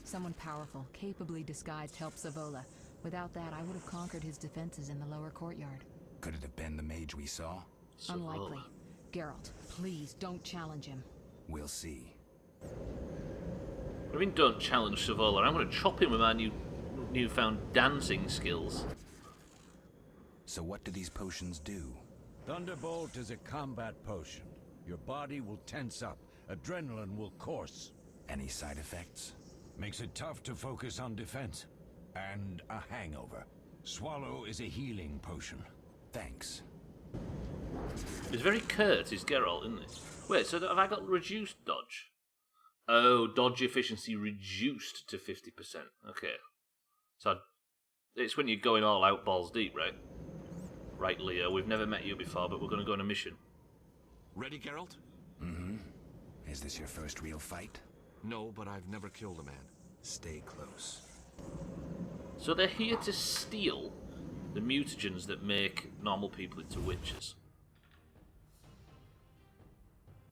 Someone powerful, capably disguised helped Savola. Without that, I would have conquered his defenses in the lower courtyard. Could it have been the mage we saw? Unlikely. Geralt, please don't challenge him. We'll see. I mean, don't challenge Savola. I'm going to chop him with my newfound dancing skills. So what do these potions do? Thunderbolt is a combat potion. Your body will tense up. Adrenaline will course. Any side effects? Makes it tough to focus on defense. And a hangover. Swallow is a healing potion. Thanks. It's very curt, is Geralt, isn't it? Wait, so have I got reduced dodge? Oh, dodge efficiency reduced to 50%. Okay. So it's when you're going all out balls deep, right? Right, Leo, we've never met you before, but we're going to go on a mission. Ready, Geralt? Mm-hmm. Is this your first real fight? No, but I've never killed a man. Stay close. So they're here to steal the mutagens that make normal people into witches.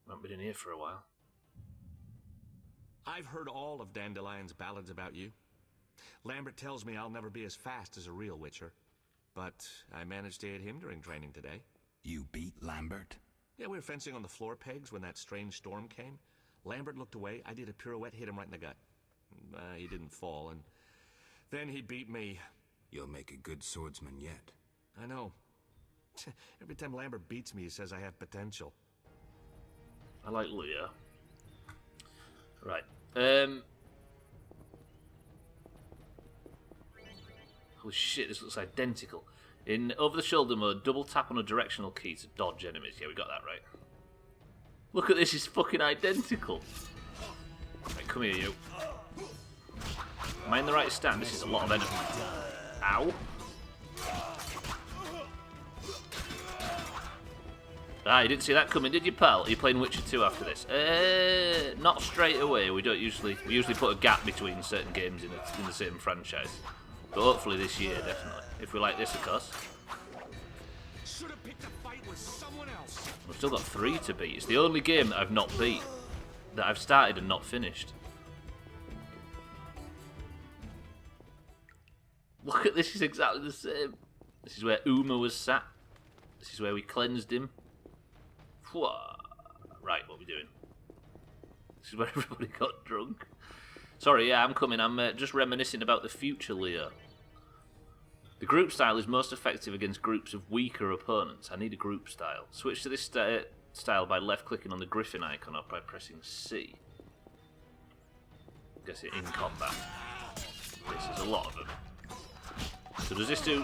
Haven't been in here for a while. I've heard all of Dandelion's ballads about you. Lambert tells me I'll never be as fast as a real witcher. But I managed to hit him during training today. You beat Lambert? Yeah, we were fencing on the floor pegs when that strange storm came. Lambert looked away, I did a pirouette, hit him right in the gut. He didn't fall, and then he beat me. You'll make a good swordsman yet. I know. Every time Lambert beats me, he says I have potential. I like Leo. Right. Holy shit, this looks identical. In over-the-shoulder mode, double tap on a directional key to dodge enemies. Yeah, we got that right. Look at this, it's fucking identical. Right, come here, you. Am I in the right stand? This is a lot of enemies. Ow. Ah, you didn't see that coming, did you, pal? Are you playing Witcher 2 after this? Not straight away. We usually put a gap between certain games in the same franchise. But hopefully this year, definitely. If we like this, of course. Should have picked a fight with someone else. I've still got 3 to beat. It's the only game that I've not beat. That I've started and not finished. Look at this, is exactly the same. This is where Uma was sat. This is where we cleansed him. Right, what are we doing? This is where everybody got drunk. Sorry, yeah, I'm coming. I'm just reminiscing about the future, Leo. The group style is most effective against groups of weaker opponents. I need a group style. Switch to this style by left-clicking on the griffin icon or by pressing C. I guess it in combat. This is a lot of them. So does this do...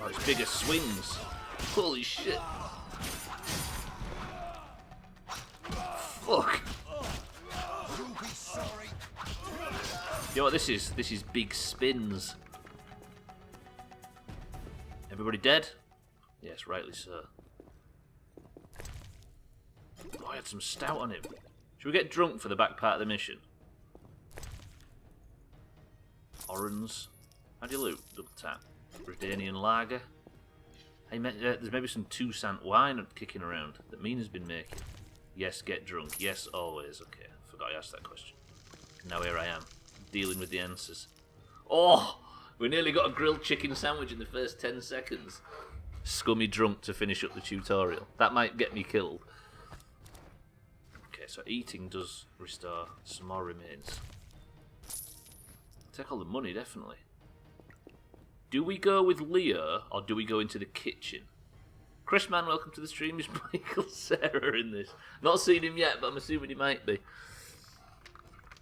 Oh, it's bigger swings. Holy shit. Fuck. You know what this is? This is big spins. Everybody dead? Yes, rightly so. Oh, I had some stout on him. Should we get drunk for the back part of the mission? Orange. How do you loot? Double tap. Bredanian lager. Hey, there's maybe some Toussaint wine kicking around that Mina's been making. Yes, get drunk. Yes, always. Okay, forgot I asked that question. Now here I am, dealing with the answers. Oh, we nearly got a grilled chicken sandwich in the first 10 seconds. Scummy drunk to finish up the tutorial. That might get me killed. Okay, so eating does restore. Some more remains. Take all the money, definitely. Do we go with Leo, or do we go into the kitchen? Chris Man, welcome to the stream. Is Michael Sarah in this? Not seen him yet, but I'm assuming he might be.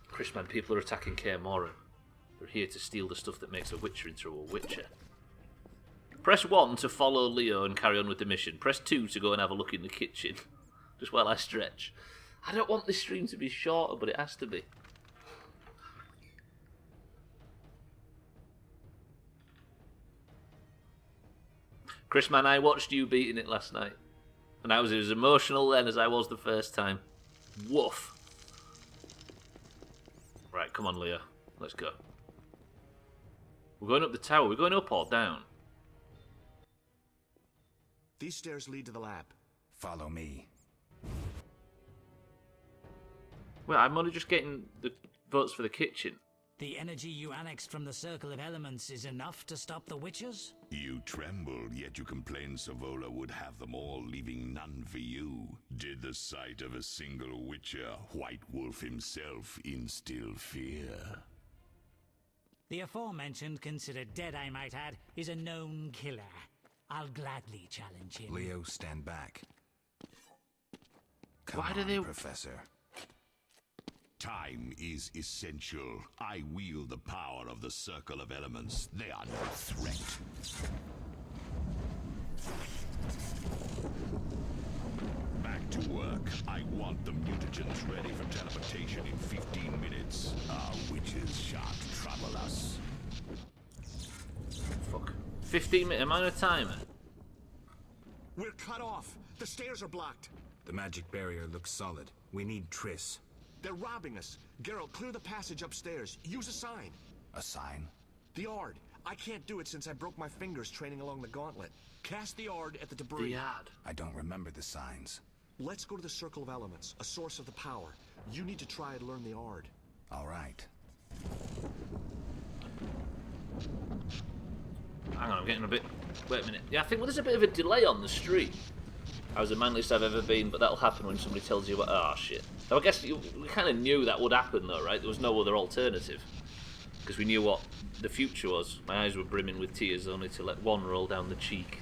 Chris Man, people are attacking Kaer Morhen. They're here to steal the stuff that makes a Witcher into a Witcher. Press 1 to follow Leo and carry on with the mission. Press 2 to go and have a look in the kitchen. Just while I stretch. I don't want this stream to be shorter, but it has to be. Chris, man, I watched you beating it last night. And I was as emotional then as I was the first time. Woof. Right, come on, Leo. Let's go. We're going up the tower. We're going up or down? These stairs lead to the lab. Follow me. Well, I'm only just getting the votes for the kitchen. The energy you annexed from the Circle of Elements is enough to stop the Witchers? You trembled, yet you complained Savola would have them all, leaving none for you. Did the sight of a single Witcher, White Wolf himself, instill fear? The aforementioned, considered dead I might add, is a known killer. I'll gladly challenge him. Leo, stand back. Come Why on, do they... Professor. Time is essential. I wield the power of the Circle of Elements. They are no threat. Back to work. I want the mutagens ready for teleportation in 15 minutes. Our witches shan't trouble us. Fuck. 15 minute. Am I on a timer? We're cut off. The stairs are blocked. The magic barrier looks solid. We need Triss. They're robbing us. Geralt, clear the passage upstairs. Use a sign. A sign? The Yard. I can't do it since I broke my fingers training along the gauntlet. Cast the Yard at the debris. The Yard. I don't remember the signs. Let's go to the Circle of Elements, a source of the power. You need to try and learn the Yard. All right. Hang on, I'm getting a bit... Wait a minute. Yeah, I think there's a bit of a delay on the stream. I was the manliest I've ever been, but that'll happen when somebody tells you what... Oh, shit. So I guess we kind of knew that would happen, though, right? There was no other alternative. Because we knew what the future was. My eyes were brimming with tears, only to let one roll down the cheek.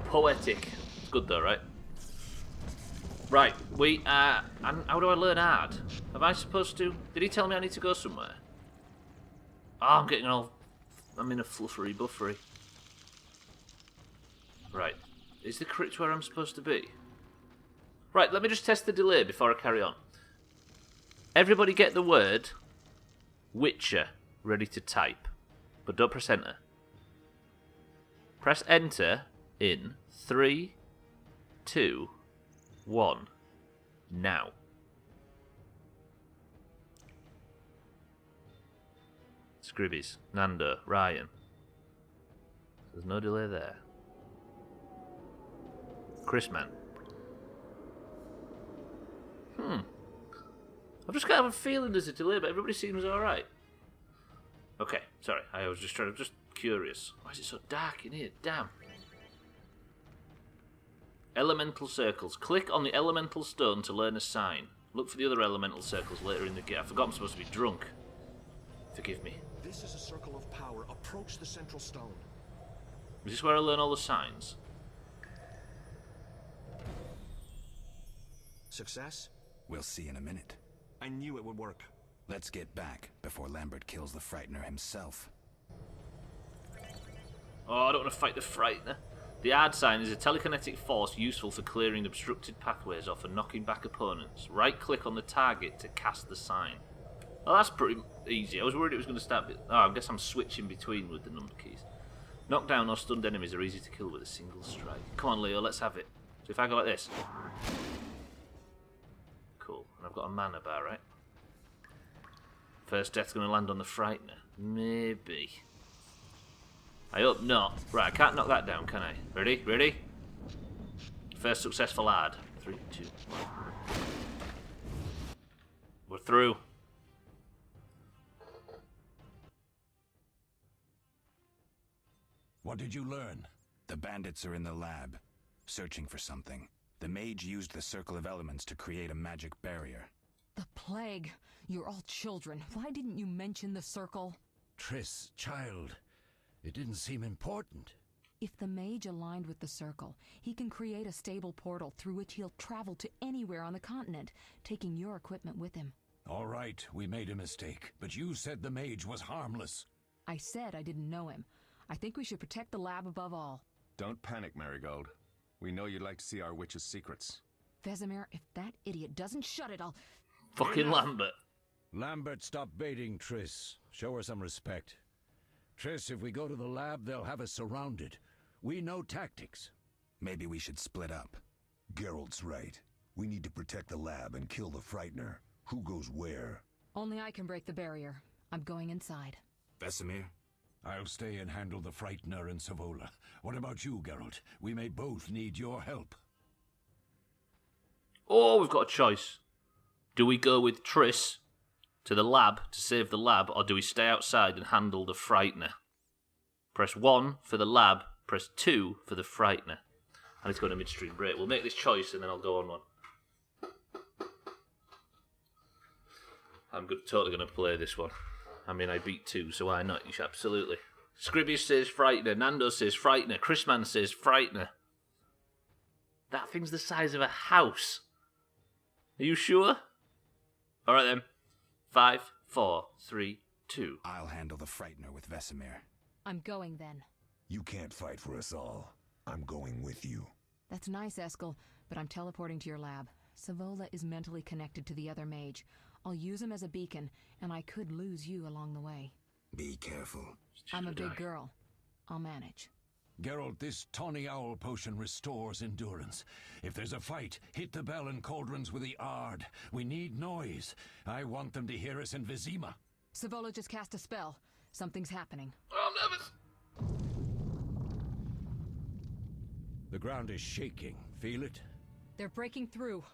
Poetic. It's good, though, right? Right, we are... How do I learn hard? Am I supposed to... Did he tell me I need to go somewhere? Oh, I'm getting all... I'm in a fluffery buffery. Right. Is the crypt where I'm supposed to be? Right, let me just test the delay before I carry on. Everybody get the word Witcher ready to type. But don't press enter. Press enter in 3, 2, 1. Now. Scribbies, Nando, Ryan. There's no delay there. Chris, man. I've just got a feeling there's a delay, but everybody seems alright. Okay, sorry. I was just curious. Why is it so dark in here? Damn. Elemental circles. Click on the elemental stone to learn a sign. Look for the other elemental circles later in the game. I forgot I'm supposed to be drunk. Forgive me. This is a circle of power. Approach the central stone. Is this where I learn all the signs? Success? We'll see in a minute. I knew it would work. Let's get back before Lambert kills the Frightener himself. Oh, I don't want to fight the Frightener. The Ard sign is a telekinetic force useful for clearing obstructed pathways or for knocking back opponents. Right-click on the target to cast the sign. Oh, that's pretty easy. I was worried it was going to start... Oh, I guess I'm switching between with the number keys. Knocked down or stunned enemies are easy to kill with a single strike. Come on, Leo, let's have it. So if I go like this... Cool. And I've got a mana bar, right? First death's going to land on the Frightener. Maybe. I hope not. Right, I can't knock that down, can I? Ready? Ready? First successful ad. 3, 2, 1. We're through. What did you learn? The bandits are in the lab, searching for something. The mage used the Circle of Elements to create a magic barrier. The plague. You're all children. Why didn't you mention the circle? Triss, child, it didn't seem important. If the mage aligned with the circle, he can create a stable portal through which he'll travel to anywhere on the continent, taking your equipment with him. All right, we made a mistake, but you said the mage was harmless. I said I didn't know him. I think we should protect the lab above all. Don't panic, Marigold. We know you'd like to see our witch's secrets. Vesemir, if that idiot doesn't shut it, I'll... Fucking Lambert. Lambert, stop baiting Triss. Show her some respect. Triss, if we go to the lab, they'll have us surrounded. We know tactics. Maybe we should split up. Geralt's right. We need to protect the lab and kill the Frightener. Who goes where? Only I can break the barrier. I'm going inside. Vesemir? I'll stay and handle the Frightener and Savola. What about you, Geralt? We may both need your help. Oh, we've got a choice. Do we go with Triss to the lab to save the lab, or do we stay outside and handle the Frightener? Press 1 for the lab, press 2 for the Frightener. I need to go on a midstream break. We'll make this choice and then I'll go on one. I'm totally going to play this one. I mean, I beat 2, so why not? You should absolutely. Scribby says Frightener, Nando says Frightener, Chrisman says Frightener. That thing's the size of a house. Are you sure? Alright then. 5, 4, 3, 2. I'll handle the Frightener with Vesemir. I'm going then. You can't fight for us all. I'm going with you. That's nice, Eskel, but I'm teleporting to your lab. Savola is mentally connected to the other mage. I'll use him as a beacon, and I could lose you along the way. Be careful. I'm a big girl. I'll manage. Geralt, this tawny owl potion restores endurance. If there's a fight, hit the bell and cauldrons with the Ard. We need noise. I want them to hear us in Vizima. Savola just cast a spell. Something's happening. Oh, I'm nervous. The ground is shaking. Feel it? They're breaking through.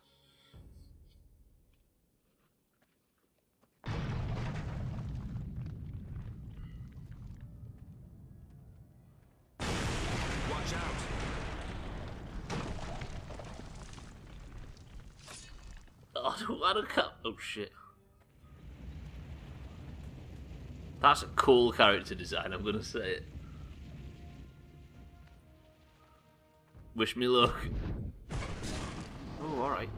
Watch out! Oh, I don't cut. Oh shit. That's a cool character design, I'm gonna say it. Wish me luck. Oh, alright.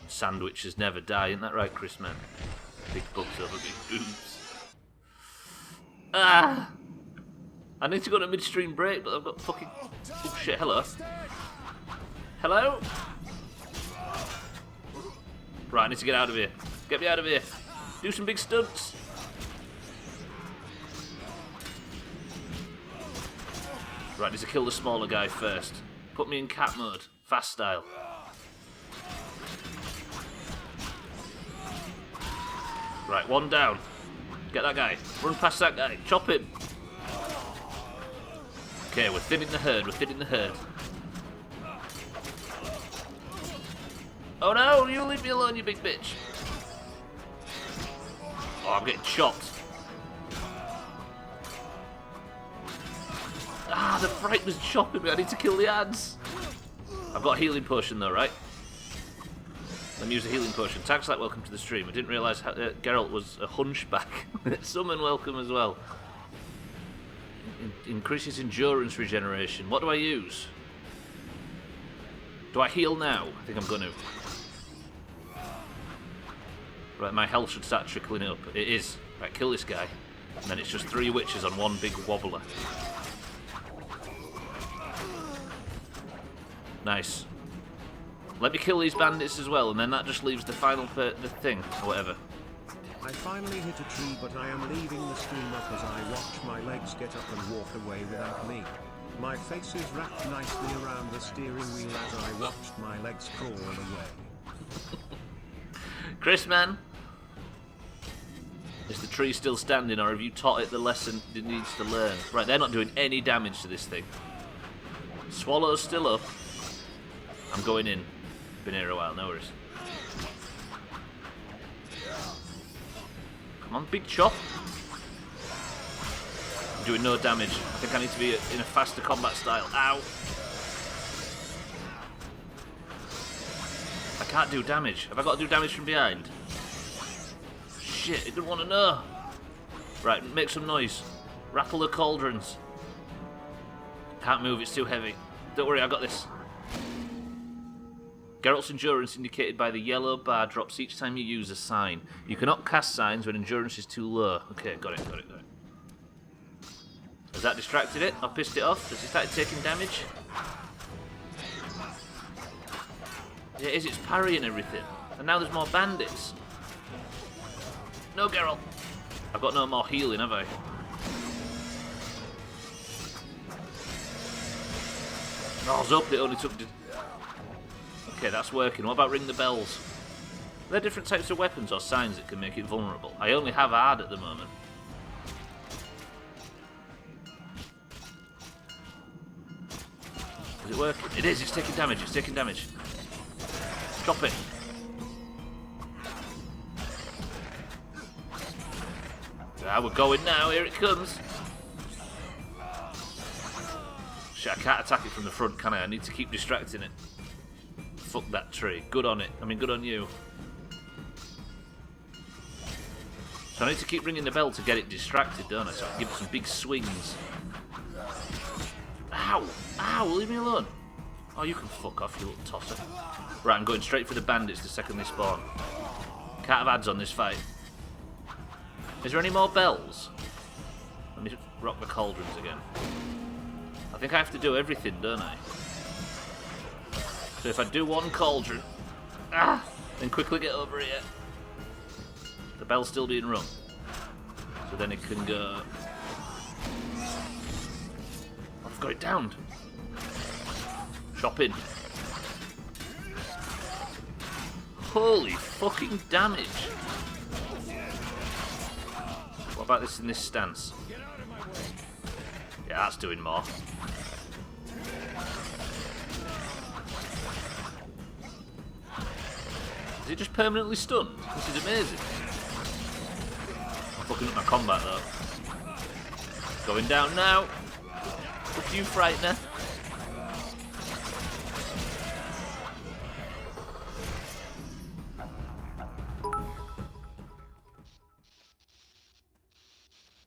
Sandwiches never die, isn't that right, Chris, man? Big books over big boobs. Ah! I need to go to midstream break, but I've got fucking... Oh shit, hello. Hello? Right, I need to get out of here. Get me out of here. Do some big stunts. Right, need to kill the smaller guy first. Put me in cat mode. Fast style. Right, one down. Get that guy. Run past that guy. Chop him. Okay, we're thinning the herd. We're thinning the herd. Oh no, you leave me alone, you big bitch. Oh, I'm getting chopped. Ah, the fright was chopping me. I need to kill the ants. I've got a healing potion though, right? Let me use a healing potion. Tags like welcome to the stream. I didn't realise Geralt was a hunchback. Summon welcome as well. Increases endurance regeneration. What do I use? Do I heal now? I think I'm going to. Right, my health should start trickling up. It is. Right, kill this guy. And then it's just 3 witches on one big wobbler. Nice. Let me kill these bandits as well, and then that just leaves the final the thing, or whatever. I finally hit a tree, but I am leaving the stream up as I watch my legs get up and walk away without me. My face is wrapped nicely around the steering wheel as I watched my legs crawl away. Chris, man, is the tree still standing, or have you taught it the lesson it needs to learn? Right, they're not doing any damage to this thing. Swallow's still up. I'm going in. Been here a while, no worries. Come on, big chop. I'm doing no damage. I think I need to be in a faster combat style. Ow! I can't do damage. Have I got to do damage from behind? Shit, it didn't want to know. Right, make some noise. Rattle the cauldrons. Can't move, it's too heavy. Don't worry, I got this. Geralt's endurance, indicated by the yellow bar, drops each time you use a sign. You cannot cast signs when endurance is too low. Okay, got it. Has that distracted it? Or pissed it off? Has it started taking damage? It is, it's parrying everything. And now there's more bandits. No, Geralt. I've got no more healing, have I? Oh, I was hoping it only took... Okay, that's working. What about ring the bells? Are there different types of weapons or signs that can make it vulnerable? I only have hard at the moment. Is it working? It is, it's taking damage, it's taking damage. Drop it. Ah, we're going now, here it comes. Shit, I can't attack it from the front, can I? I need to keep distracting it. Fuck that tree. Good on it. I mean, good on you. So I need to keep ringing the bell to get it distracted, don't I? So I can give it some big swings. Ow! Ow! Leave me alone! Oh, you can fuck off, you little tosser. Right, I'm going straight for the bandits the second they spawn. Can't have ads on this fight. Is there any more bells? Let me rock the cauldrons again. I think I have to do everything, don't I? So if I do one cauldron, then quickly get over here. The bell's still being rung. So then it can go... I've got it downed. Shopping. Holy fucking damage. What about this in this stance? Yeah, that's doing more. Is it just permanently stunned? This is amazing. I'm fucking up my combat though. Going down now. Fuck you, Frightener.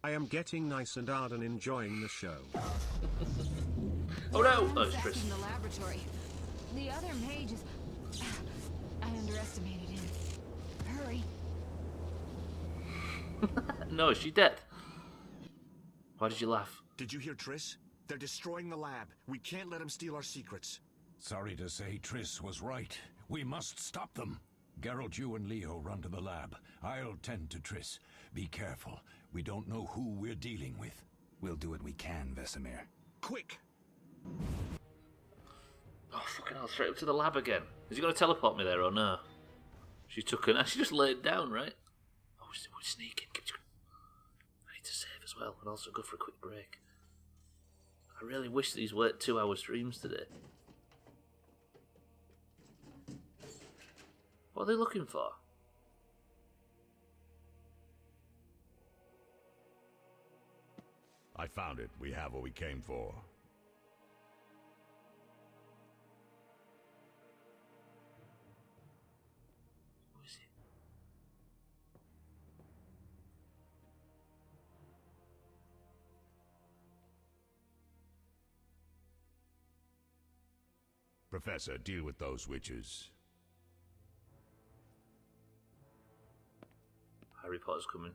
I am getting nice and hard and enjoying the show. Oh no! Oh, it's Triss. In the laboratory. The other mage is... I underestimated him. Hurry. No, is she dead? Why did you laugh? Did you hear Triss? They're destroying the lab. We can't let them steal our secrets. Sorry to say, Triss was right. We must stop them. Geralt, you and Leo run to the lab. I'll tend to Triss. Be careful. We don't know who we're dealing with. We'll do what we can, Vesemir. Quick! Oh, fucking hell, straight up to the lab again. Is he going to teleport me there or no? She took her... She just laid down, right? Oh, we're sneaking. I need to save as well and also go for a quick break. I really wish these weren't 2-hour streams today. What are they looking for? I found it. We have what we came for. Who is it? Professor, deal with those witches. Harry Potter's coming.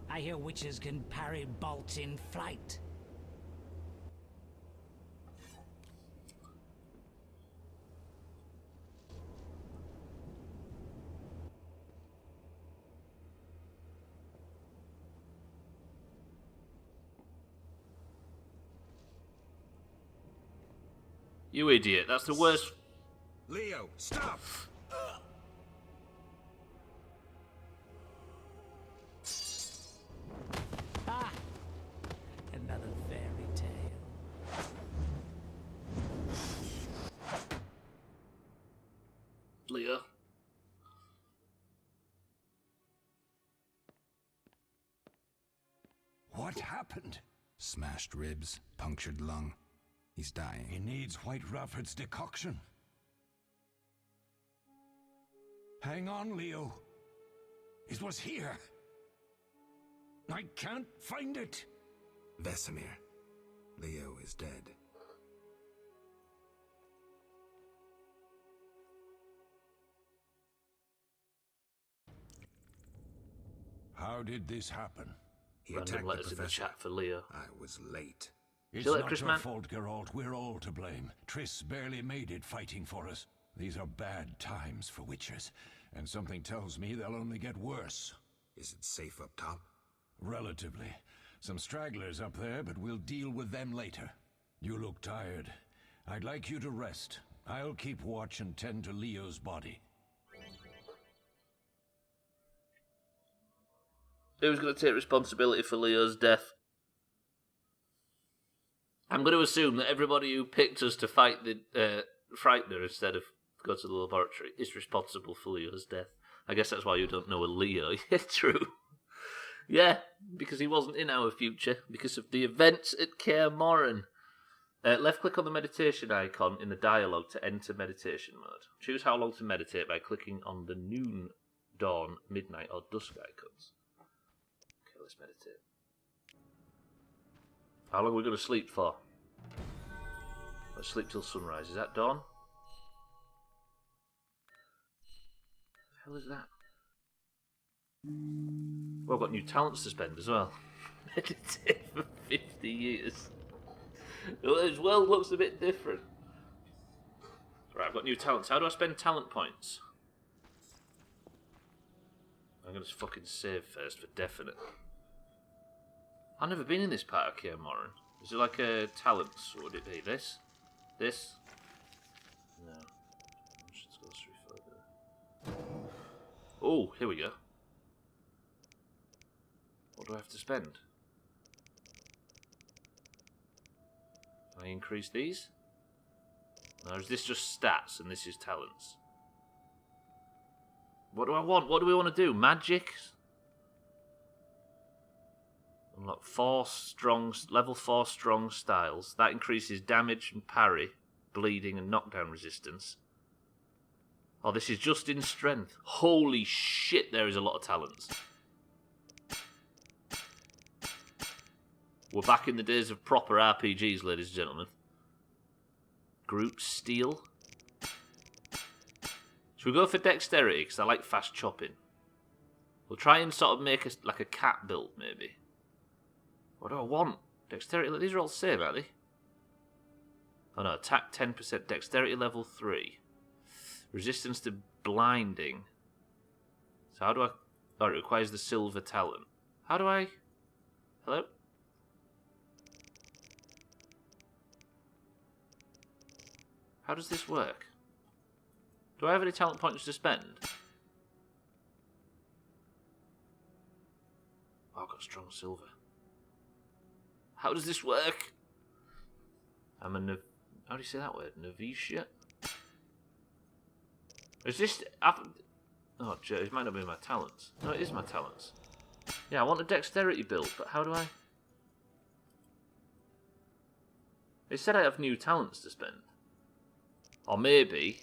I hear witches can parry bolts in flight. You idiot, that's the worst. Leo, stop! Ah! Another fairy tale. Leo. What happened? Smashed ribs, punctured lung. He's dying. He needs White Rafford's decoction. Hang on, Leo. It was here. I can't find it. Vesemir. Leo is dead. How did this happen? He Random attacked letters the in the professor. chat for Leo. I was late. It's See you later, not Chris, your man. fault, Geralt. We're all to blame. Triss barely made it fighting for us. These are bad times for witchers, and something tells me they'll only get worse. Is it safe up top? Relatively. Some stragglers up there, but we'll deal with them later. You look tired. I'd like you to rest. I'll keep watch and tend to Leo's body. Who's going to take responsibility for Leo's death? I'm going to assume that everybody who picked us to fight the Frightener instead of go to the laboratory is responsible for Leo's death. I guess that's why you don't know a Leo. Yeah, true. Yeah, because he wasn't in our future, because of the events at Kaer Morhen. Left-click on the meditation icon in the dialogue to enter meditation mode. Choose how long to meditate by clicking on the noon, dawn, midnight, or dusk icons. Okay, let's meditate. How long are we going to sleep for? Let's sleep till sunrise. Is that dawn? What the hell is that? Well, I've got new talents to spend as well. Meditate for 50 years. Well, his world looks a bit different. Right, I've got new talents. How do I spend talent points? I'm going to fucking save first for definite. I've never been in this part of Kaer Morhen. Is it like a talents? What would it be? This? This? No. Let's go through further. Oh, here we go. What do I have to spend? Can I increase these? Or is this just stats and this is talents? What do I want? What do we want to do? Magic? Unlock 4 strong, level 4 strong styles. That increases damage and parry, bleeding and knockdown resistance. Oh, this is just in strength. Holy shit, there is a lot of talents. We're back in the days of proper RPGs, ladies and gentlemen. Group Steel. Should we go for dexterity? Because I like fast chopping. We'll try and sort of make like a cat build, maybe. What do I want? Dexterity. These are all the same, aren't they? Oh no, attack 10%. Dexterity level 3. Resistance to blinding. So how do I... Oh, it requires the silver talent. How do I... Hello? How does this work? Do I have any talent points to spend? Oh, I've got strong silver. How does this work? I'm a... How do you say that word? Novitia? Is this... Oh, it might not be my talents. No, it is my talents. Yeah, I want a dexterity build, but how do I... It said I have new talents to spend. Or maybe...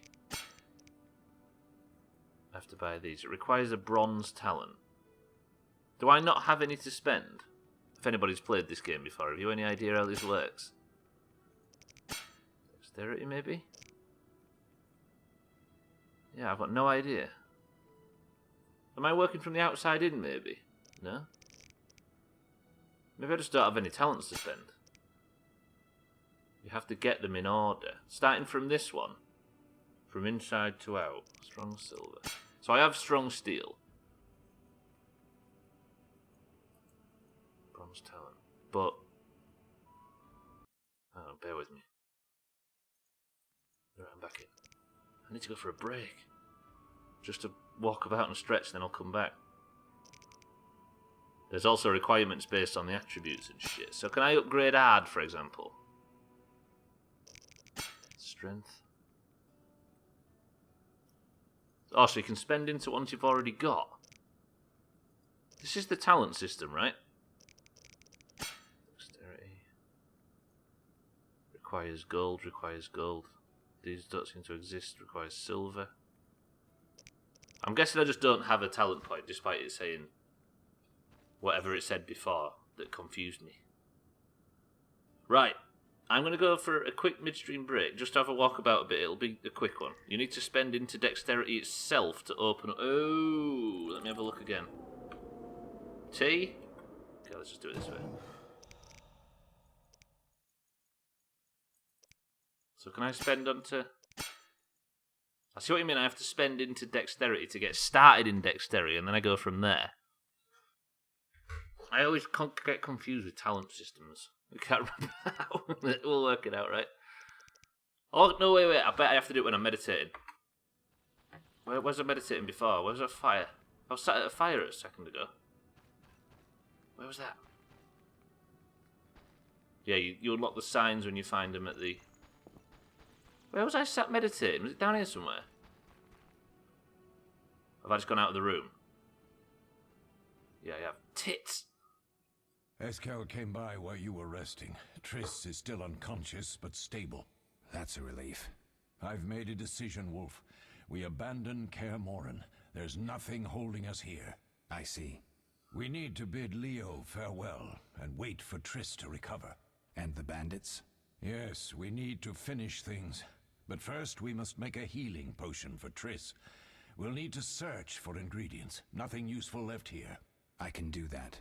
I have to buy these. It requires a bronze talent. Do I not have any to spend? If anybody's played this game before, have you any idea how this works? Dexterity, maybe? Yeah, I've got no idea. Am I working from the outside in, maybe? No? Maybe I just don't have any talents to spend. You have to get them in order. Starting from this one. From inside to out. Strong silver. So I have strong steel. Bronze talent. But... Oh, bear with me. Right, I'm back in. I need to go for a break. Just to walk about and stretch, then I'll come back. There's also requirements based on the attributes and shit. So can I upgrade Ard, for example? Strength. Oh, so you can spend into ones you've already got. This is the talent system, right? Dexterity. Requires gold, requires gold. These don't seem to exist, requires silver. I'm guessing I just don't have a talent point, despite it saying whatever it said before that confused me. Right. I'm going to go for a quick midstream break, just to have a walk about a bit. It'll be a quick one. You need to spend into dexterity itself to open up... Oh, let me have a look again. T? Okay, let's just do it this way. So can I spend onto... I see what you mean. I have to spend into dexterity to get started in dexterity, and then I go from there. I always get confused with talent systems. I can't remember how. We'll work it out, right? Oh, no, wait. I bet I have to do it when I'm meditating. Where was I meditating before? Where was that fire? I was sat at a fire a second ago. Where was that? Yeah, you unlock the signs when you find them at the... Where was I sat meditating? Was it down here somewhere? Have I just gone out of the room? Yeah, I have. Tits! Eskel came by while you were resting. Triss is still unconscious, but stable. That's a relief. I've made a decision, Wolf. We abandon Kaer Morhen. There's nothing holding us here. I see. We need to bid Leo farewell and wait for Triss to recover. And the bandits? Yes, we need to finish things. But first we must make a healing potion for Triss. We'll need to search for ingredients. Nothing useful left here. I can do that.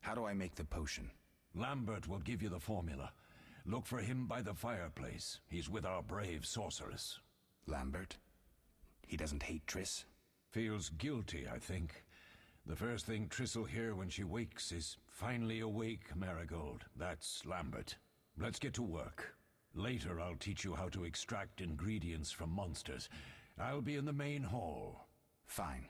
How do I make the potion? Lambert will give you the formula. Look for him by the fireplace. He's with our brave sorceress. Lambert? He doesn't hate Triss? Feels guilty, I think. The first thing Triss will hear when she wakes is, "Finally awake, Marigold." That's Lambert. Let's get to work. Later I'll teach you how to extract ingredients from monsters. I'll be in the main hall. Fine.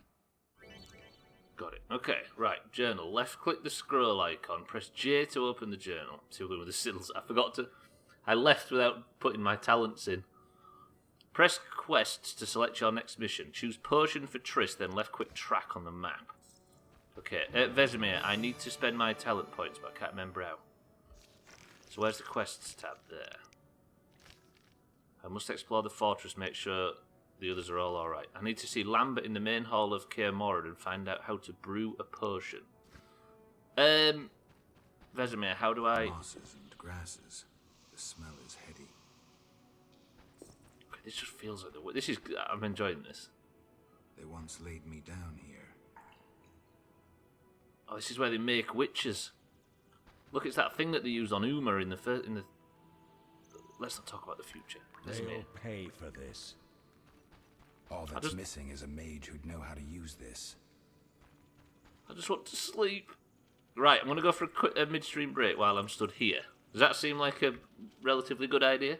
Got it. Okay, right. Journal. Left click the scroll icon. Press J to open the journal. See what with the sills. I forgot to... I left without putting my talents in. Press quests to select your next mission. Choose potion for Triss, then left click track on the map. Okay, Vesemir, I need to spend my talent points, but I can't remember how. So where's the quests tab? There. I must explore the fortress, make sure the others are all alright. I need to see Lambert in the main hall of Kaer Morhen and find out how to brew a potion. Vesemir, how do I... Mosses and grasses. The smell is heady. Okay, this just feels like the... This is... I'm enjoying this. They once laid me down here. Oh, this is where they make witches. Look, it's that thing that they used on Uma in the first... Let's not talk about the future. They'll pay for this. All that's missing is a mage who'd know how to use this. I just want to sleep. Right, I'm going to go for a midstream break while I'm stood here. Does that seem like a relatively good idea?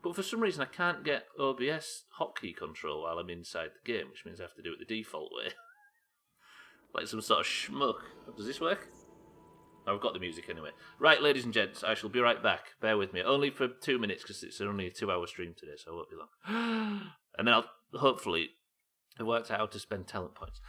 But for some reason I can't get OBS hotkey control while I'm inside the game, which means I have to do it the default way. Like some sort of schmuck. Does this work? I've got the music anyway. Right, ladies and gents, I shall be right back. Bear with me. Only for 2 minutes, because it's only a 2-hour stream today, so it won't be long. And then I'll, hopefully, have worked out how to spend talent points.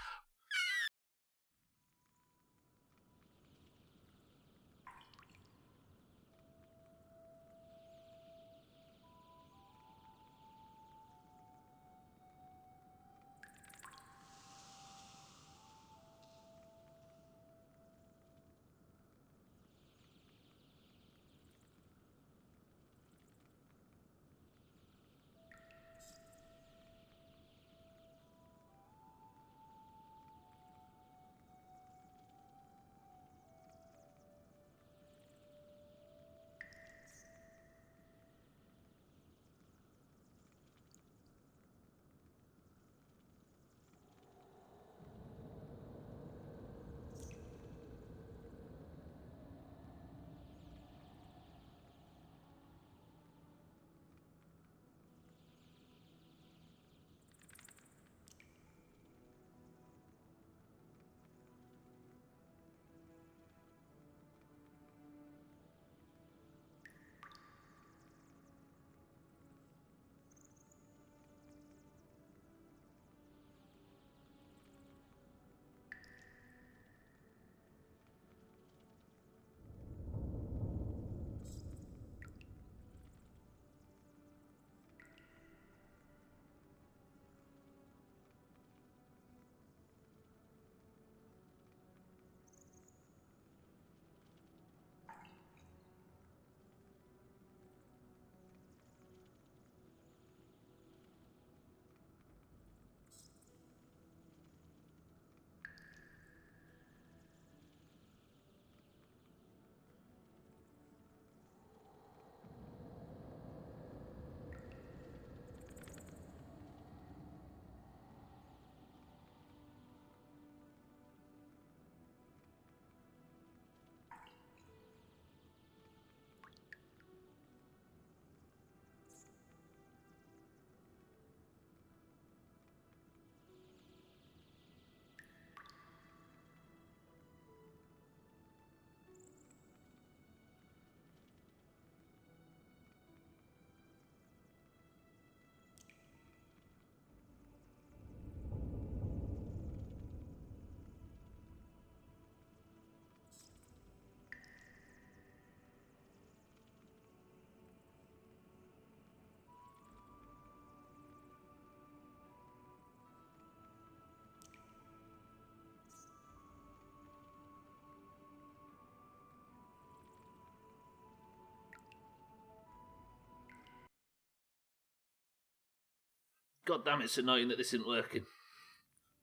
God damn, it's annoying that this isn't working.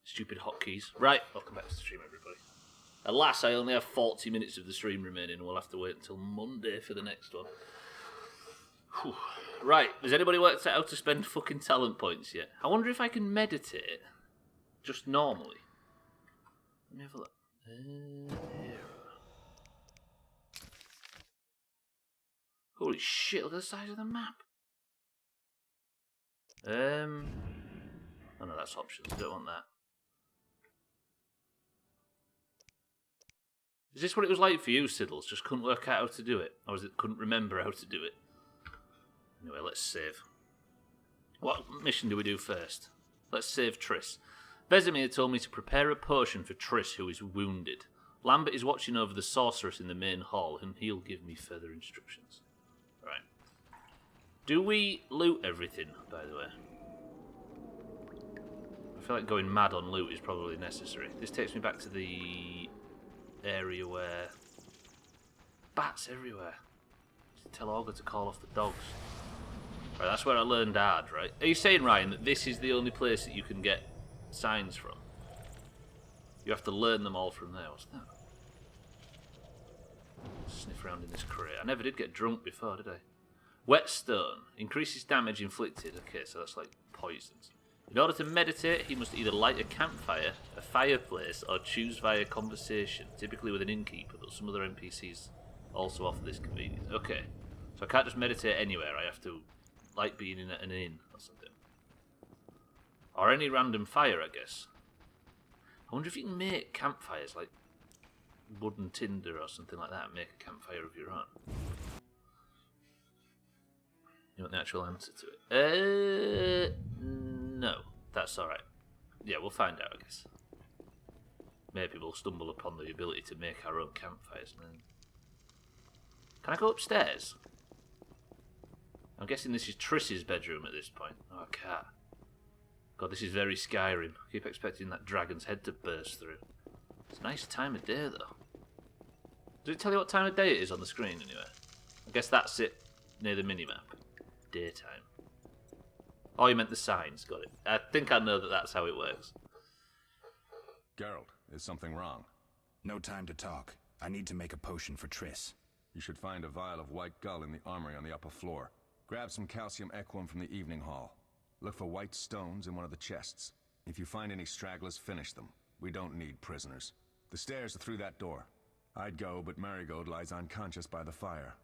Stupid hotkeys. Right, welcome back to the stream, everybody. Alas, I only have 40 minutes of the stream remaining, and we'll have to wait until Monday for the next one. Whew. Right, has anybody worked out how to spend fucking talent points yet? I wonder if I can meditate just normally. Let me have a look. Here. Holy shit, look at the size of the map. Oh no, that's options. I don't want that. Is this what it was like for you, Siddles? Just couldn't work out how to do it? Or was it couldn't remember how to do it? Anyway, let's save. What mission do we do first? Let's save Triss. Vesemir told me to prepare a potion for Triss, who is wounded. Lambert is watching over the sorceress in the main hall, and he'll give me further instructions. Right. Do we loot everything, by the way? I feel like going mad on loot is probably necessary. This takes me back to the area where... Bats everywhere. Just tell Olga to call off the dogs. Right, that's where I learned hard, right? Are you saying, Ryan, that this is the only place that you can get signs from? You have to learn them all from there. What's that? Sniff around in this crate. I never did get drunk before, did I? Whetstone. Increases damage inflicted. Okay, so that's like poisons. In order to meditate, he must either light a campfire, a fireplace, or choose via conversation, typically with an innkeeper, but some other NPCs also offer this convenience. Okay, so I can't just meditate anywhere, I have to like being in an inn or something. Or any random fire, I guess. I wonder if you can make campfires, like wooden tinder or something like that, and make a campfire of your own. You want the actual answer to it? No, that's alright. Yeah, we'll find out, I guess. Maybe we'll stumble upon the ability to make our own campfires. And then... Can I go upstairs? I'm guessing this is Triss's bedroom at this point. Oh, I can't. God, this is very Skyrim. I keep expecting that dragon's head to burst through. It's a nice time of day, though. Does it tell you what time of day it is on the screen, anyway? I guess that's it near the minimap. Daytime. Oh, you meant the signs. Got it. I think I know that that's how it works. Geralt, is something wrong? No time to talk. I need to make a potion for Triss. You should find a vial of white gull in the armory on the upper floor. Grab some calcium equum from the evening hall. Look for white stones in one of the chests. If you find any stragglers, finish them. We don't need prisoners. The stairs are through that door. I'd go, but Marigold lies unconscious by the fire.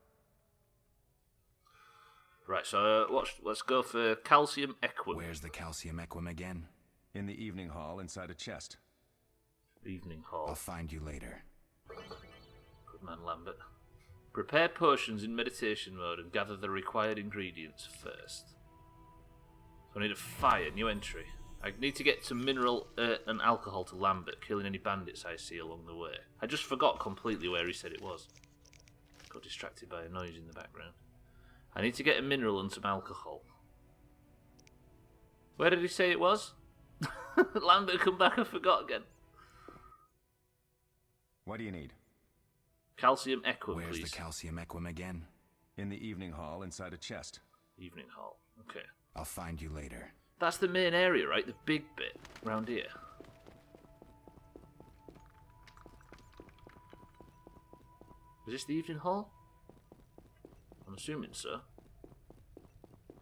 Right, so let's go for calcium equum. Where's the calcium equum again? In the evening hall inside a chest. Evening hall. I'll find you later. Good man, Lambert. Prepare potions in meditation mode and gather the required ingredients first. So I need a fire, new entry. I need to get some mineral and alcohol to Lambert, killing any bandits I see along the way. I just forgot completely where he said it was. Got distracted by a noise in the background. I need to get a mineral and some alcohol. Where did he say it was? Lambert, come back, I forgot again. What do you need? Calcium equum, Where's please. the calcium equum again? In the evening hall inside a chest. Evening hall, okay. I'll find you later. That's the main area, right? The big bit round here. Is this the evening hall? I'm assuming so.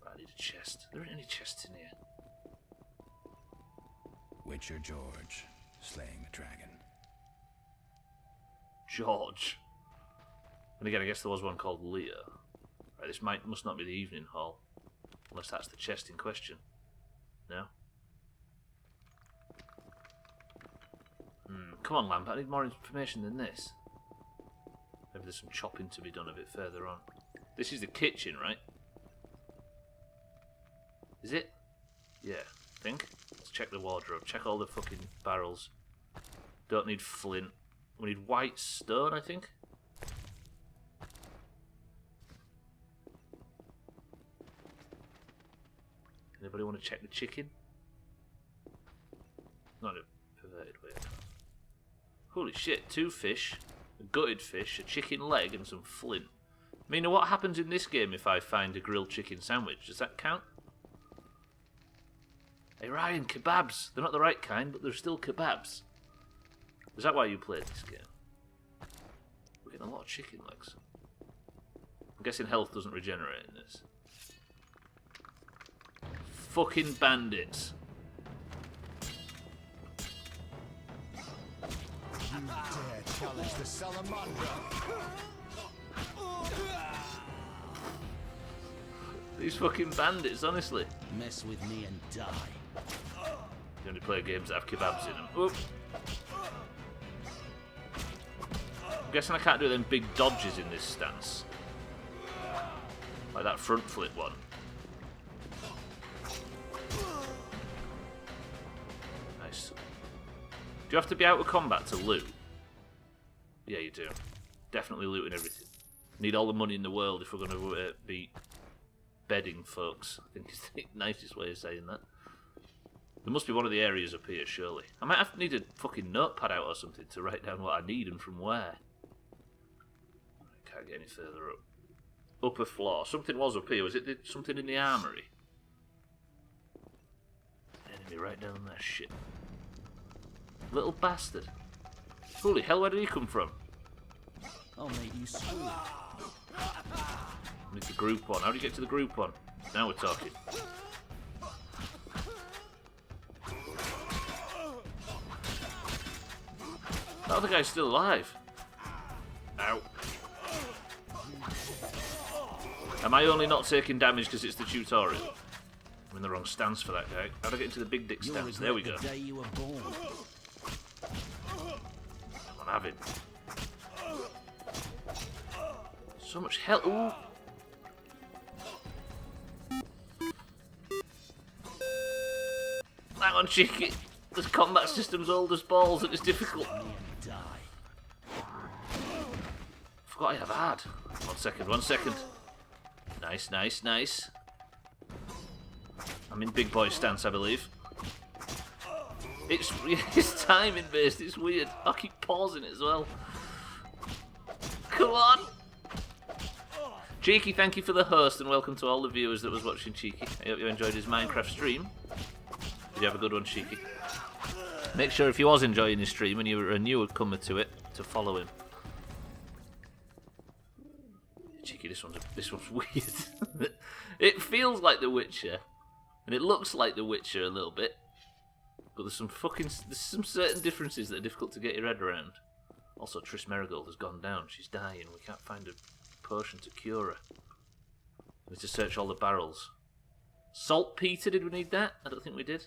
I need a chest. There aren't any chests in here. Witcher George, slaying the dragon. George. And again, I guess there was one called Leah. Right, this must not be the evening hall. Unless that's the chest in question. No? Come on, Lambert, I need more information than this. Maybe there's some chopping to be done a bit further on. This is the kitchen, right? Is it? Yeah, I think. Let's check the wardrobe. Check all the fucking barrels. Don't need flint. We need white stone, I think. Anybody want to check the chicken? Not in a perverted way. Holy shit, 2 fish, a gutted fish, a chicken leg, and some flint. Mina, what happens in this game if I find a grilled chicken sandwich? Does that count? Hey Ryan, kebabs. They're not the right kind, but they're still kebabs. Is that why you played this game? We're getting a lot of chicken legs. I'm guessing health doesn't regenerate in this. Fucking bandits. You dare challenge the salamander? These fucking bandits, honestly. Mess with me and die. You only play games that have kebabs in them. Oop. I'm guessing I can't do them big dodges in this stance. Like that front flip one. Nice. Do you have to be out of combat to loot? Yeah, you do. Definitely looting everything. Need all the money in the world if we're going to beat bedding folks. I think is the nicest way of saying that. There must be one of the areas up here, surely. I might have to need a fucking notepad out or something to write down what I need and from where. I can't get any further up. Upper floor. Something was up here. Was it something in the armory? Enemy right down there. Shit. Little bastard. Holy hell, where did he come from? I'll make you screw. Need the group one. How do you get to the group one? Now we're talking. That other guy's still alive. Ow. Am I only not taking damage because it's the tutorial? I'm in the wrong stance for that guy. How do I get into the big dick stance? There we go. The day you were born. Come on, have it. So much hell. Ooh. Hang on, cheeky. This combat system's old as balls and it's difficult. Forgot I have had. 1 second, 1 second. Nice, nice, nice. I'm in big boy stance, I believe. It's timing based, it's weird. I keep pausing it as well. Come on! Cheeky, thank you for the host and welcome to all the viewers that was watching Cheeky. I hope you enjoyed his Minecraft stream. Did you have a good one, Cheeky? Make sure if you was enjoying his stream and you were a newer comer to it, to follow him. Cheeky, this one's weird. It feels like The Witcher, and it looks like The Witcher a little bit, but there's some certain differences that are difficult to get your head around. Also, Triss Merigold has gone down. She's dying. We can't find a potion to cure her. We need to search all the barrels. Saltpeter, did we need that? I don't think we did.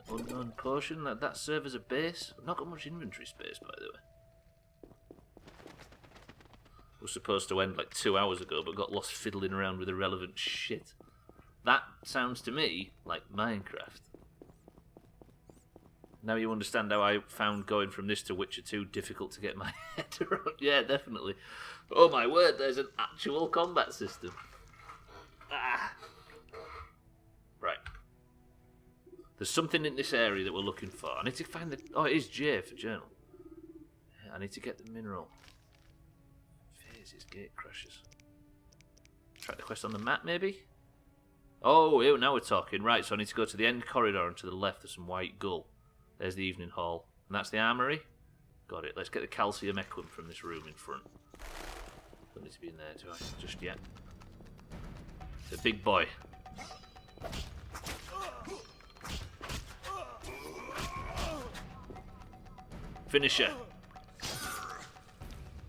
Unknown potion, that serve as a base. I've not got much inventory space, by the way. Was supposed to end like 2 hours ago, but got lost fiddling around with irrelevant shit. That sounds to me like Minecraft. Now you understand how I found going from this to Witcher 2 difficult to get my head around. Yeah, definitely. Oh my word, there's an actual combat system. Ah. Right. There's something in this area that we're looking for. I need to find the... Oh, it is J for journal. Yeah, I need to get the mineral. Phases, gate crashes. Track the quest on the map, maybe? Oh, ew, now we're talking. Right, so I need to go to the end corridor and to the left there's some white gull. There's the evening hall. And that's the armory? Got it. Let's get the calcium equum from this room in front. Don't need to be in there, do I? Just yet. It's a big boy. Finisher.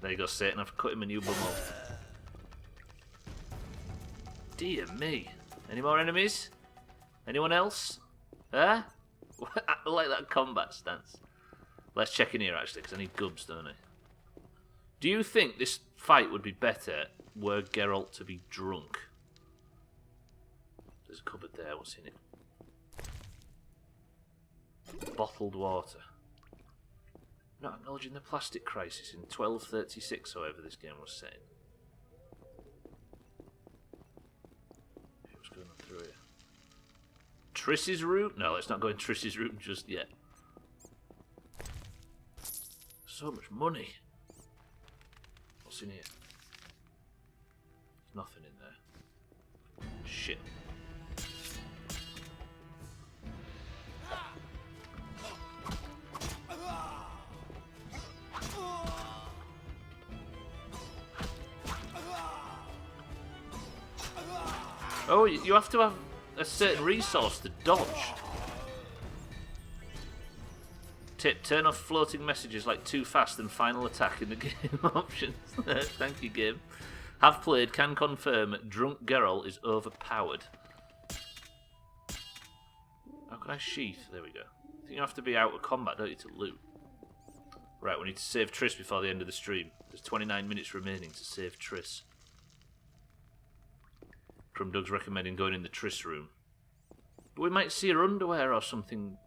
There you go, Satan. I've cut him a new bumhole. Dear me. Any more enemies? Anyone else? Huh? I like that combat stance. Let's check in here, actually, because I need gubs, don't I? Do you think this fight would be better were Geralt to be drunk? There's a cupboard there. What's in it? Bottled water. Not acknowledging the plastic crisis in 1236, however, this game was set in. What's going on through here? Triss's room? No, let's not go in Triss's room just yet. So much money. What's in here? There's nothing in there. Shit. Oh, you have to have a certain resource to dodge. Tip, turn off floating messages like too fast and final attack in the game options. Thank you, game. Have played, can confirm, drunk Geralt is overpowered. How can I sheath? There we go. I think you have to be out of combat, don't you, to loot? Right, we need to save Triss before the end of the stream. There's 29 minutes remaining to save Triss. From Doug's recommending going in the Triss room. But we might see her underwear or something.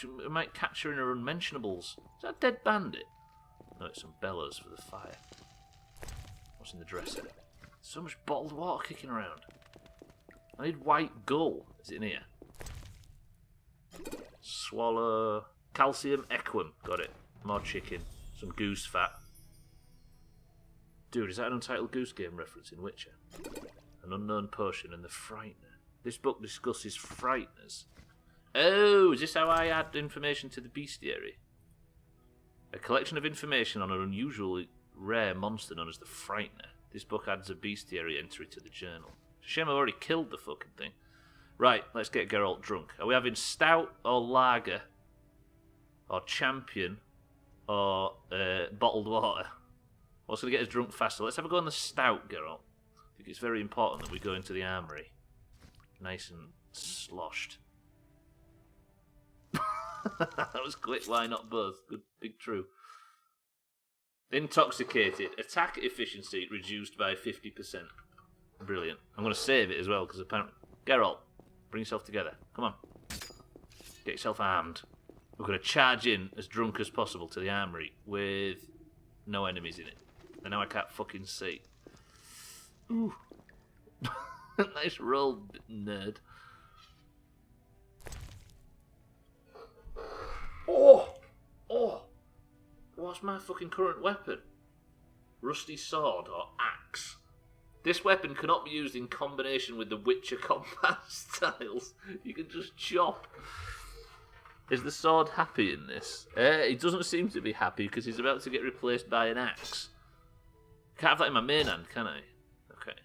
We might catch her in her unmentionables. Is that a dead bandit? No, it's some bellows for the fire. What's in the dresser? So much bottled water kicking around. I need white gull. Is it in here? Swallow. Calcium equum. Got it. More chicken. Some goose fat. Dude, is that an Untitled Goose Game reference in Witcher? An unknown potion and the Frightener. This book discusses frighteners. Oh, is this how I add information to the bestiary? A collection of information on an unusually rare monster known as the Frightener. This book adds a bestiary entry to the journal. It's a shame I've already killed the fucking thing. Right, let's get Geralt drunk. Are we having stout or lager? Or champion? Or bottled water? What's going to get us drunk faster? Let's have a go on the stout, Geralt. I think it's very important that we go into the armory. Nice and sloshed. That was quick, why not both? Good, big true. Intoxicated. Attack efficiency reduced by 50%. Brilliant. I'm going to save it as well, because apparently... Geralt, bring yourself together. Come on. Get yourself armed. We're going to charge in as drunk as possible to the armory with no enemies in it. And now I can't fucking see. Ooh. Nice roll, nerd. Oh! What's my fucking current weapon? Rusty sword or axe? This weapon cannot be used in combination with the Witcher combat styles. You can just chop. Is the sword happy in this? He doesn't seem to be happy because he's about to get replaced by an axe. Can't have that in my main hand, can I? Okay.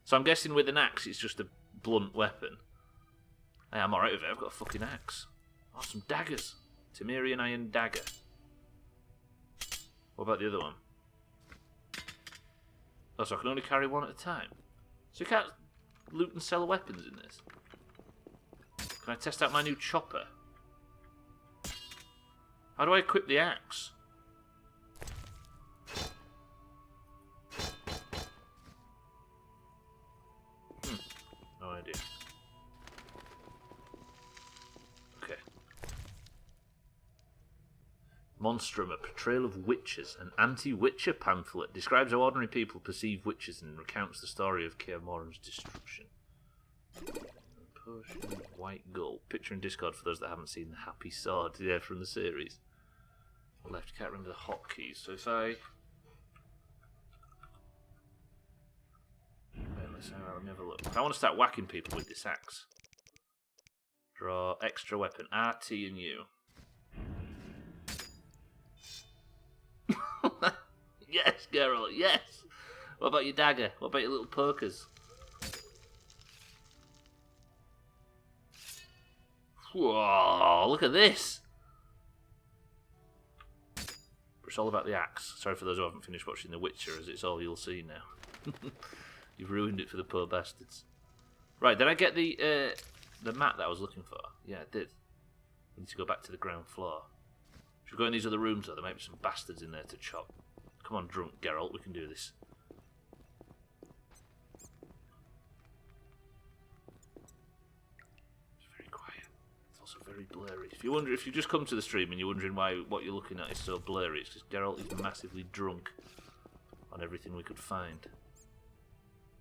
So I'm guessing with an axe it's just a blunt weapon. Hey, I'm alright with it. I've got a fucking axe. Oh, some daggers. Temerian iron dagger. What about the other one? Oh, so I can only carry one at a time. So you can't loot and sell weapons in this. Can I test out my new chopper? How do I equip the axe? No idea. Okay. Monstrum, a portrayal of witches, an anti-witcher pamphlet, describes how ordinary people perceive witches and recounts the story of Kaer Morhen's destruction. Potion, white gull. Picture in Discord for those that haven't seen the Happy Sword, yeah, from the series. Left, can't remember the hotkeys, so if I... let me have a look. If I want to start whacking people with this axe. Draw extra weapon, RT and U. Yes, Geralt, yes! What about your dagger? What about your little pokers? Whoa, look at this! It's all about the axe. Sorry for those who haven't finished watching The Witcher, as it's all you'll see now. You've ruined it for the poor bastards. Right, did I get the mat that I was looking for? Yeah, I did. We need to go back to the ground floor. Should we go in these other rooms, though? There might be some bastards in there to chop. Come on, drunk Geralt, we can do this. It's very quiet. It's also very blurry. If you just come to the stream and you're wondering why what you're looking at is so blurry, it's because Geralt is massively drunk on everything we could find.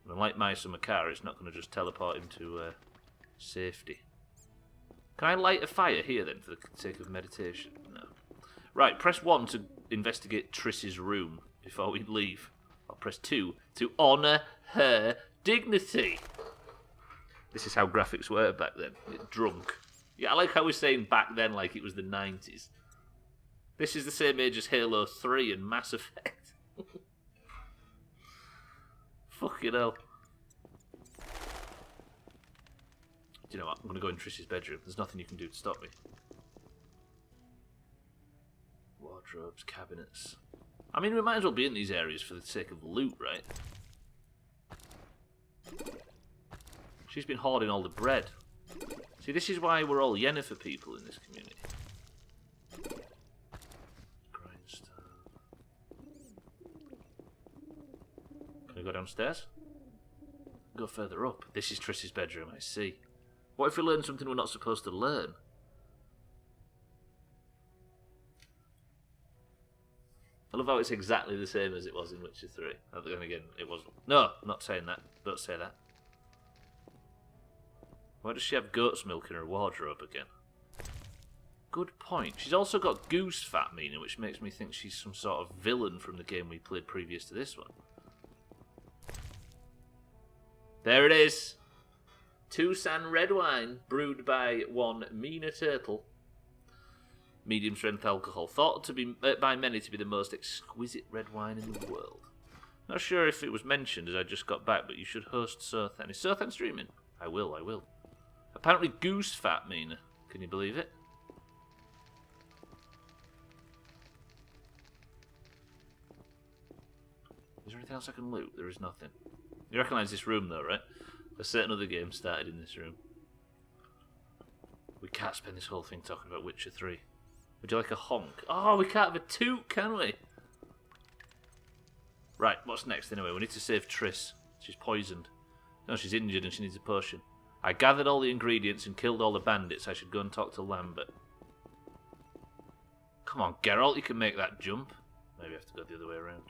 And unlike Mice and Makar, it's not going to just teleport him to safety. Can I light a fire here then for the sake of meditation? No. Right, press 1 to investigate Triss's room before we leave. Or press 2 to honour her dignity. This is how graphics were back then. Drunk. Yeah, I like how we're saying back then like it was the 90s. This is the same age as Halo 3 and Mass Effect. Fucking hell. Do you know what? I'm going to go in Trish's bedroom. There's nothing you can do to stop me. Wardrobes, cabinets. I mean, we might as well be in these areas for the sake of loot, right? She's been hoarding all the bread. See, this is why we're all Yennefer people in this community. Grindstone. Can I go downstairs? Go further up. This is Triss's bedroom, I see. What if we learn something we're not supposed to learn? I love how it's exactly the same as it was in Witcher 3. Then again, it wasn't. No, I'm not saying that. Don't say that. Why does she have goat's milk in her wardrobe again? Good point. She's also got goose fat, Mina, which makes me think she's some sort of villain from the game we played previous to this one. There it is. Tucson red wine, brewed by one Mina Turtle. Medium strength alcohol, thought to be by many to be the most exquisite red wine in the world. Not sure if it was mentioned as I just got back, but you should host Sothan. Is Sothan streaming? I will. Apparently goose fat, Mina. Can you believe it? Is there anything else I can loot? There is nothing. You recognise this room though, right? A certain other game started in this room. We can't spend this whole thing talking about Witcher 3. Would you like a honk? Oh, we can't have a toot, can we? Right, what's next anyway? We need to save Triss. She's poisoned. No, she's injured and she needs a potion. I gathered all the ingredients and killed all the bandits. I should go and talk to Lambert. Come on, Geralt, you can make that jump. Maybe I have to go the other way around.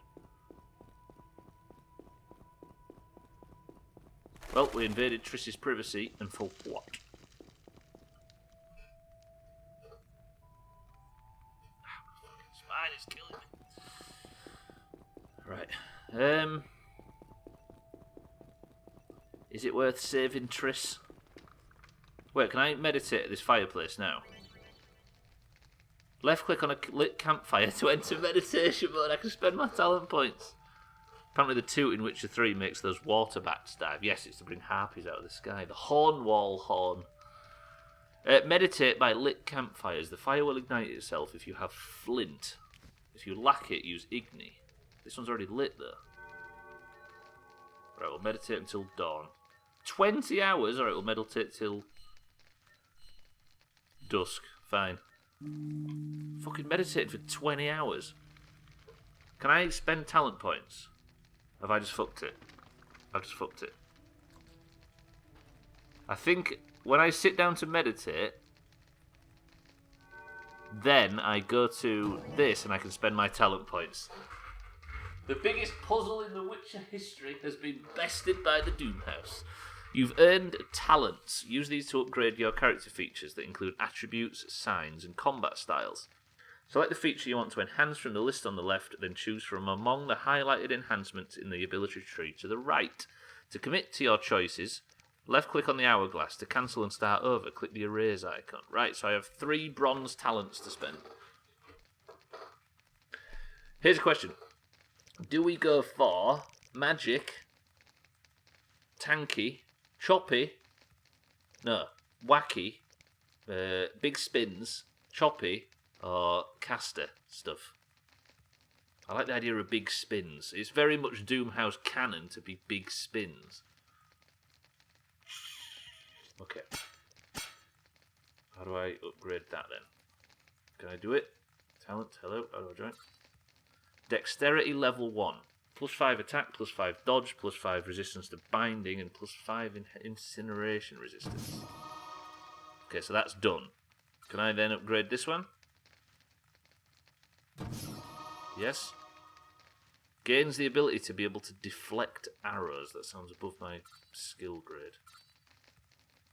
Well, we invaded Triss's privacy, and for what? Spine is killing me. Right. Is it worth saving Triss? Wait, can I meditate at this fireplace now? Left click on a lit campfire to enter meditation mode. I can spend my talent points. Apparently the toot in Witcher 3 makes those water bats dive. Yes, it's to bring harpies out of the sky. The Hornwall horn. Meditate by lit campfires. The fire will ignite itself if you have flint. If you lack it, use Igni. This one's already lit though. Right, we'll meditate until dawn. 20 hours? Alright, we'll meditate till dusk. Fine. Fucking meditate for 20 hours. Can I spend talent points? Have I just fucked it? I've just fucked it. I think when I sit down to meditate, then I go to this and I can spend my talent points. The biggest puzzle in the Witcher history has been bested by the Doomhaus. You've earned talents. Use these to upgrade your character features that include attributes, signs, and combat styles. Select the feature you want to enhance from the list on the left, then choose from among the highlighted enhancements in the ability tree to the right. To commit to your choices, left-click on the hourglass. To cancel and start over, click the erase icon. Right, so I have 3 bronze talents to spend. Here's a question. Do we go for magic, tanky, choppy, no, wacky, big spins, choppy, or caster stuff? I like the idea of big spins. It's very much Doomhaus canon to be big spins. Okay. How do I upgrade that then? Can I do it? Talent, hello, how do I join? Dexterity level 1. +5 attack, +5 dodge, +5 resistance to binding, and +5 incineration resistance. Okay, so that's done. Can I then upgrade this one? Yes. Gains the ability to be able to deflect arrows. That sounds above my skill grade.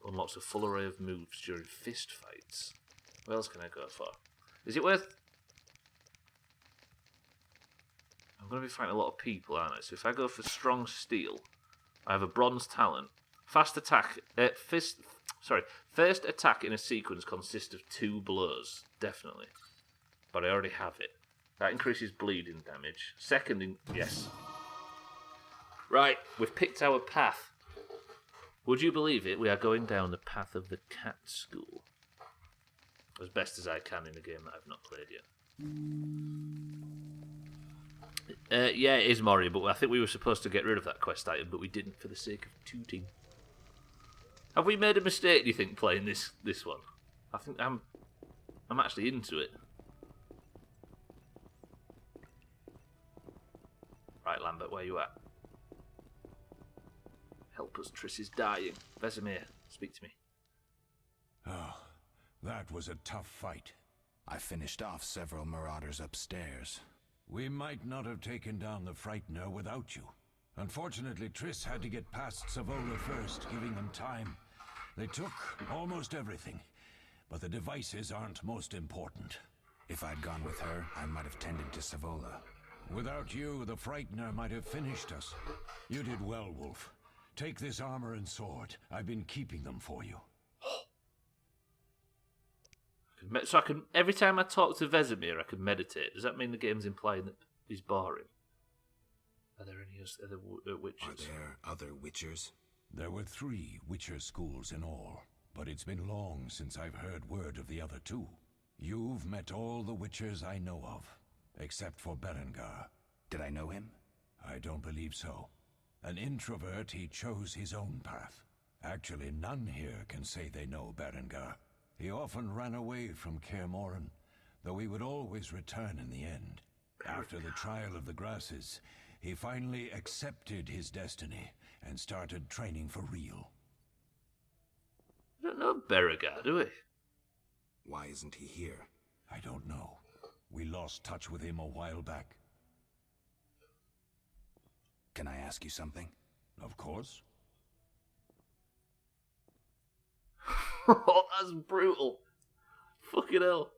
Unlocks a full array of moves during fist fights. What else can I go for? Is it worth... I'm going to be fighting a lot of people, aren't I? So if I go for strong steel, I have a bronze talent. First attack in a sequence consists of 2 blows, definitely. But I already have it. That increases bleeding damage. Yes. Right, we've picked our path. Would you believe it? We are going down the path of the cat school. As best as I can in a game that I've not played yet. Yeah, it is Mori, but I think we were supposed to get rid of that quest item, but we didn't for the sake of tooting. Have we made a mistake, do you think, playing this one? I think I'm actually into it. Right, Lambert, where you at? Help us, Triss is dying. Vesemir, speak to me. Oh, that was a tough fight. I finished off several marauders upstairs. We might not have taken down the Frightener without you. Unfortunately, Triss had to get past Savola first, giving them time. They took almost everything, but the devices aren't most important. If I'd gone with her, I might have tended to Savola. Without you, the Frightener might have finished us. You did well, Wolf. Take this armor and sword. I've been keeping them for you. So I can, every time I talk to Vesemir, I can meditate. Does that mean the game's implying that he's boring? Are there any other witches? Are there other witchers? There were 3 witcher schools in all, but it's been long since I've heard word of the other 2. You've met all the witchers I know of, except for Berengar. Did I know him? I don't believe so. An introvert, he chose his own path. Actually, none here can say they know Berengar. He often ran away from Kaer Morhen, though he would always return in the end. After the trial of the grasses, he finally accepted his destiny and started training for real. We don't know Berengar, do we? Why isn't he here? I don't know. We lost touch with him a while back. Can I ask you something? Of course. Oh, that's brutal. Fucking hell.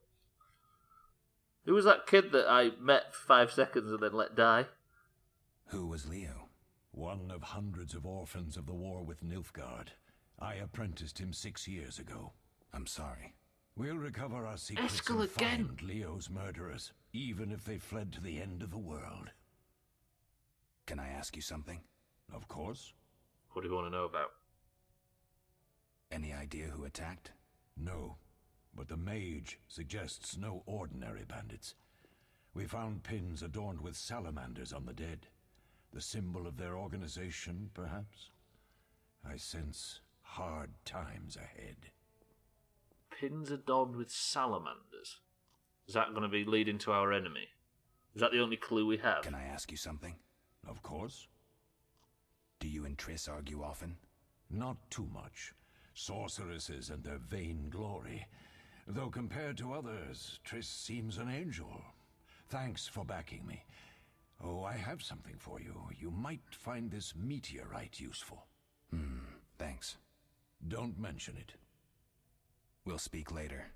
Who was that kid that I met for 5 seconds and then let die? Who was Leo? One of hundreds of orphans of the war with Nilfgaard. I apprenticed him 6 years ago. I'm sorry. We'll recover our secrets and find Leo's murderers, even if they fled to the end of the world. Can I ask you something? Of course. What do you want to know about? Any idea who attacked? No, but the mage suggests no ordinary bandits. We found pins adorned with salamanders on the dead. The symbol of their organization, perhaps? I sense hard times ahead. Pins adorned with salamanders? Is that going to be leading to our enemy? Is that the only clue we have? Can I ask you something? Of course. Do you and Triss argue often? Not too much. Sorceresses and their vain glory. Though compared to others, Triss seems an angel. Thanks for backing me. Oh, I have something for you. You might find this meteorite useful. Thanks. Don't mention it. We'll speak later.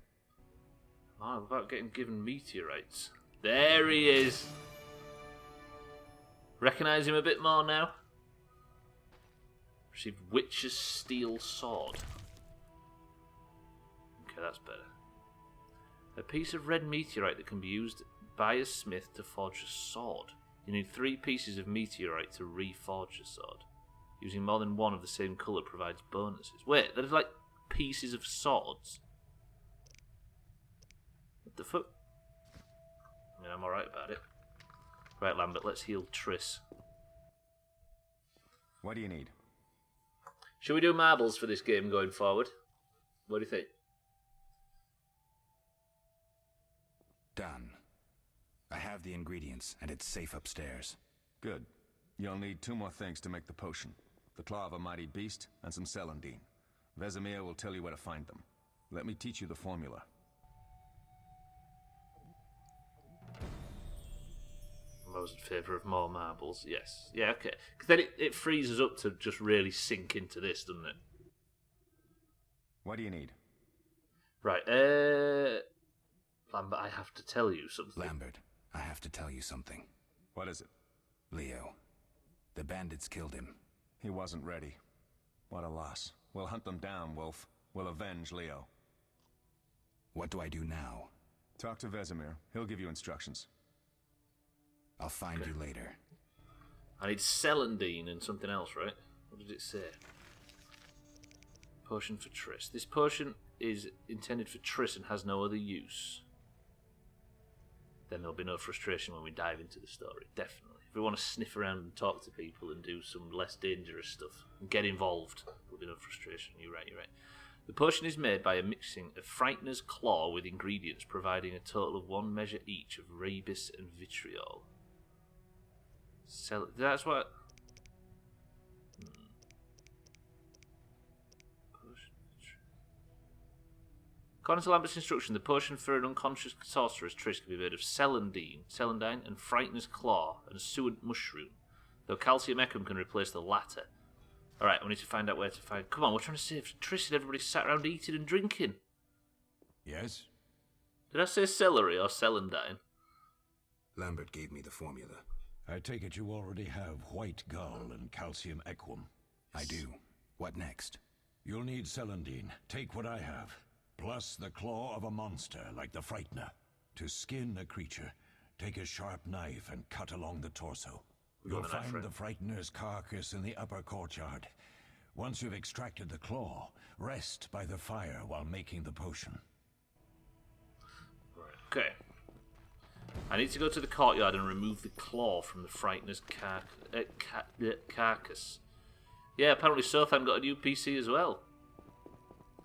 Oh, about getting given meteorites. There he is. Recognise him a bit more now? Received Witcher's Steel Sword. Okay, that's better. A piece of red meteorite that can be used by a smith to forge a sword. You need 3 pieces of meteorite to reforge a sword. Using more than one of the same colour provides bonuses. Wait, there's like pieces of swords? What the fuck? I mean, I'm alright about it. Right, Lambert, let's heal Triss. What do you need? Should we do marbles for this game going forward? What do you think? Done. I have the ingredients, and it's safe upstairs. Good. You'll need 2 more things to make the potion. The claw of a mighty beast, and some celandine. Vesemir will tell you where to find them. Let me teach you the formula. I was in favour of more marbles, yes. Yeah, okay. Because then it frees us up to just really sink into this, doesn't it? What do you need? Right, Lambert, I have to tell you something. Lambert, I have to tell you something. What is it? Leo. The bandits killed him. He wasn't ready. What a loss. We'll hunt them down, Wolf. We'll avenge Leo. What do I do now? Talk to Vesemir. He'll give you instructions. I'll find you later. I need Celandine and something else, right? What did it say? Potion for Triss. This potion is intended for Triss and has no other use. Then there'll be no frustration when we dive into the story, definitely. If we want to sniff around and talk to people and do some less dangerous stuff and get involved, there'll be no frustration. You're right. The potion is made by a mixing of Frightener's Claw with ingredients providing a total of 1 measure each of Rabis and Vitriol. That's what... According to Lambert's instruction, the potion for an unconscious sorceress Triss can be made of celandine, and Frightener's Claw, and suet mushroom, though calcium ecum can replace the latter. Alright, we need to find out where to find... Come on, we're trying to save Triss and everybody sat around eating and drinking. Yes? Did I say celery or celandine? Lambert gave me the formula. I take it you already have white gall and calcium equum. I do. What next? You'll need celandine. Take what I have. Plus the claw of a monster like the Frightener. To skin a creature, take a sharp knife and cut along the torso. You'll find the Frightener's carcass in the upper courtyard. Once you've extracted the claw, rest by the fire while making the potion. Okay. I need to go to the courtyard and remove the claw from the Frightener's carcass. Yeah, apparently Sothan got a new PC as well.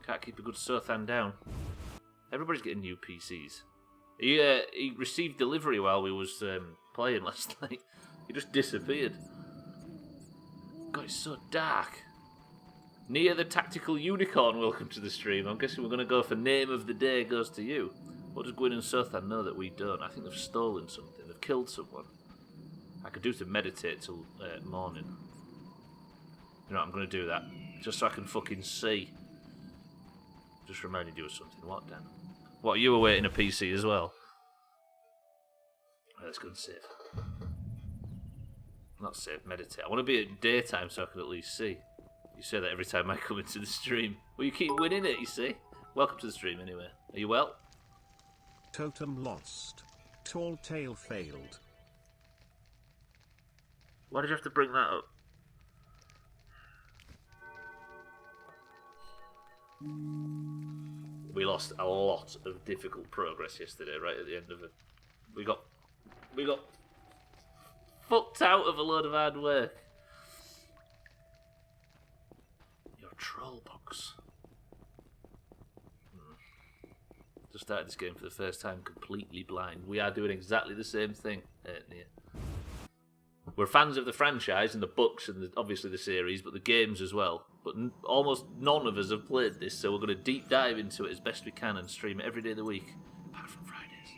Can't keep a good Sothan down. Everybody's getting new PCs. He received delivery while we was playing last night. He just disappeared. God, it's so dark. Nia the Tactical Unicorn, welcome to the stream. I'm guessing we're going to go for name of the day goes to you. What does Gwyn and Sothan know that we don't? I think they've stolen something. They've killed someone. I could do to meditate till morning. You know what, I'm going to do that. Just so I can fucking see. Just reminded you of something. What, Dan? What, you were waiting a PC as well? Let's go and save. Not save, meditate. I want to be at daytime so I can at least see. You say that every time I come into the stream. Well, you keep winning it, you see. Welcome to the stream anyway. Are you well? Totem lost. Tall tale failed. Why did you have to bring that up? We lost a lot of difficult progress yesterday, right at the end of it. We got fucked out of a load of hard work. Your troll box. Just started this game for the first time completely blind. We are doing exactly the same thing, Nia. We're fans of the franchise and the books and obviously the series, but the games as well. But almost none of us have played this, so we're going to deep dive into it as best we can and stream it every day of the week, apart from Fridays.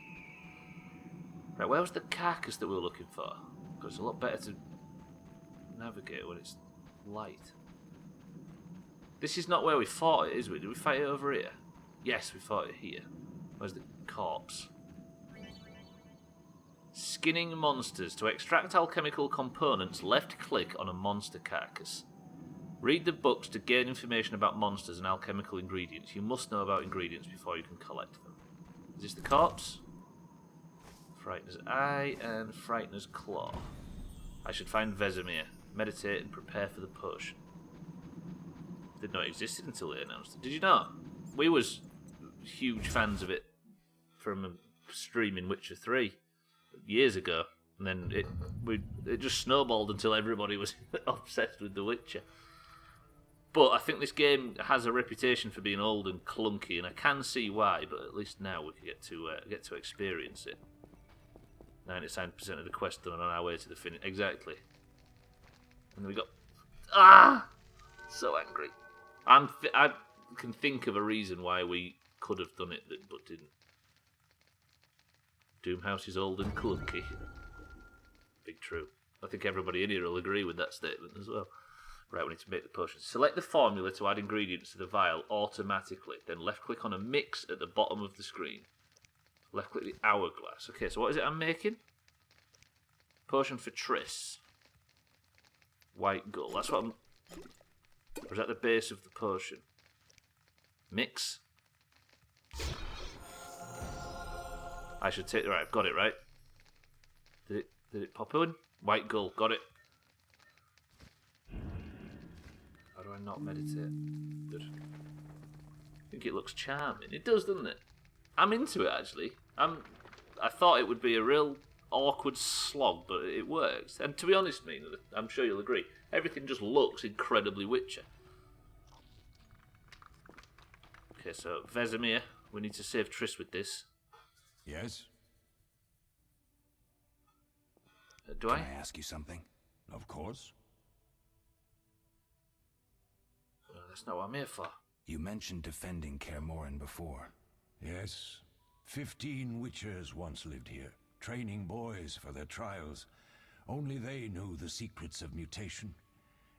Right, where was the carcass that we were looking for? Because it's a lot better to navigate when it's light. This is not where we fought it, is we? Did we fight it over here? Yes, we fought it here. Where's the corpse? Skinning monsters. To extract alchemical components, left-click on a monster carcass. Read the books to gain information about monsters and alchemical ingredients. You must know about ingredients before you can collect them. Is this the corpse? Frightener's Eye and Frightener's Claw. I should find Vesemir, meditate and prepare for the potion. Didn't know it existed until they announced it. Did you not? We was huge fans of it from streaming Witcher 3 years ago, and then it just snowballed until everybody was obsessed with The Witcher. But I think this game has a reputation for being old and clunky, and I can see why. But at least now we can get to experience it. 97% of the quest done on our way to the finish. Exactly. And we got so angry. I can think of a reason why we could have done it, but didn't. Doomhaus is old and clunky. Big true. I think everybody in here will agree with that statement as well. Right, we need to make the potion. Select the formula to add ingredients to the vial automatically. Then left-click on a mix at the bottom of the screen. Left-click the hourglass. Okay, so what is it I'm making? Potion for Triss. White gull. That's what I'm... Or is that the base of the potion? Mix? I should take... Right, I've got it, right? Did it pop in? White gull, got it. How do I not meditate? Good. I think it looks charming. It does, doesn't it? I'm into it, actually. I thought it would be a real awkward slog, but it works. And to be honest, Mina, I'm sure you'll agree, everything just looks incredibly Witcher. Okay, so Vesemir, we need to save Triss with this. Yes? Do I? Can I ask you something? Of course. That's not what I'm here for. You mentioned defending Kaer Morhen before. Yes. 15 Witchers once lived here, training boys for their trials. Only they knew the secrets of mutation.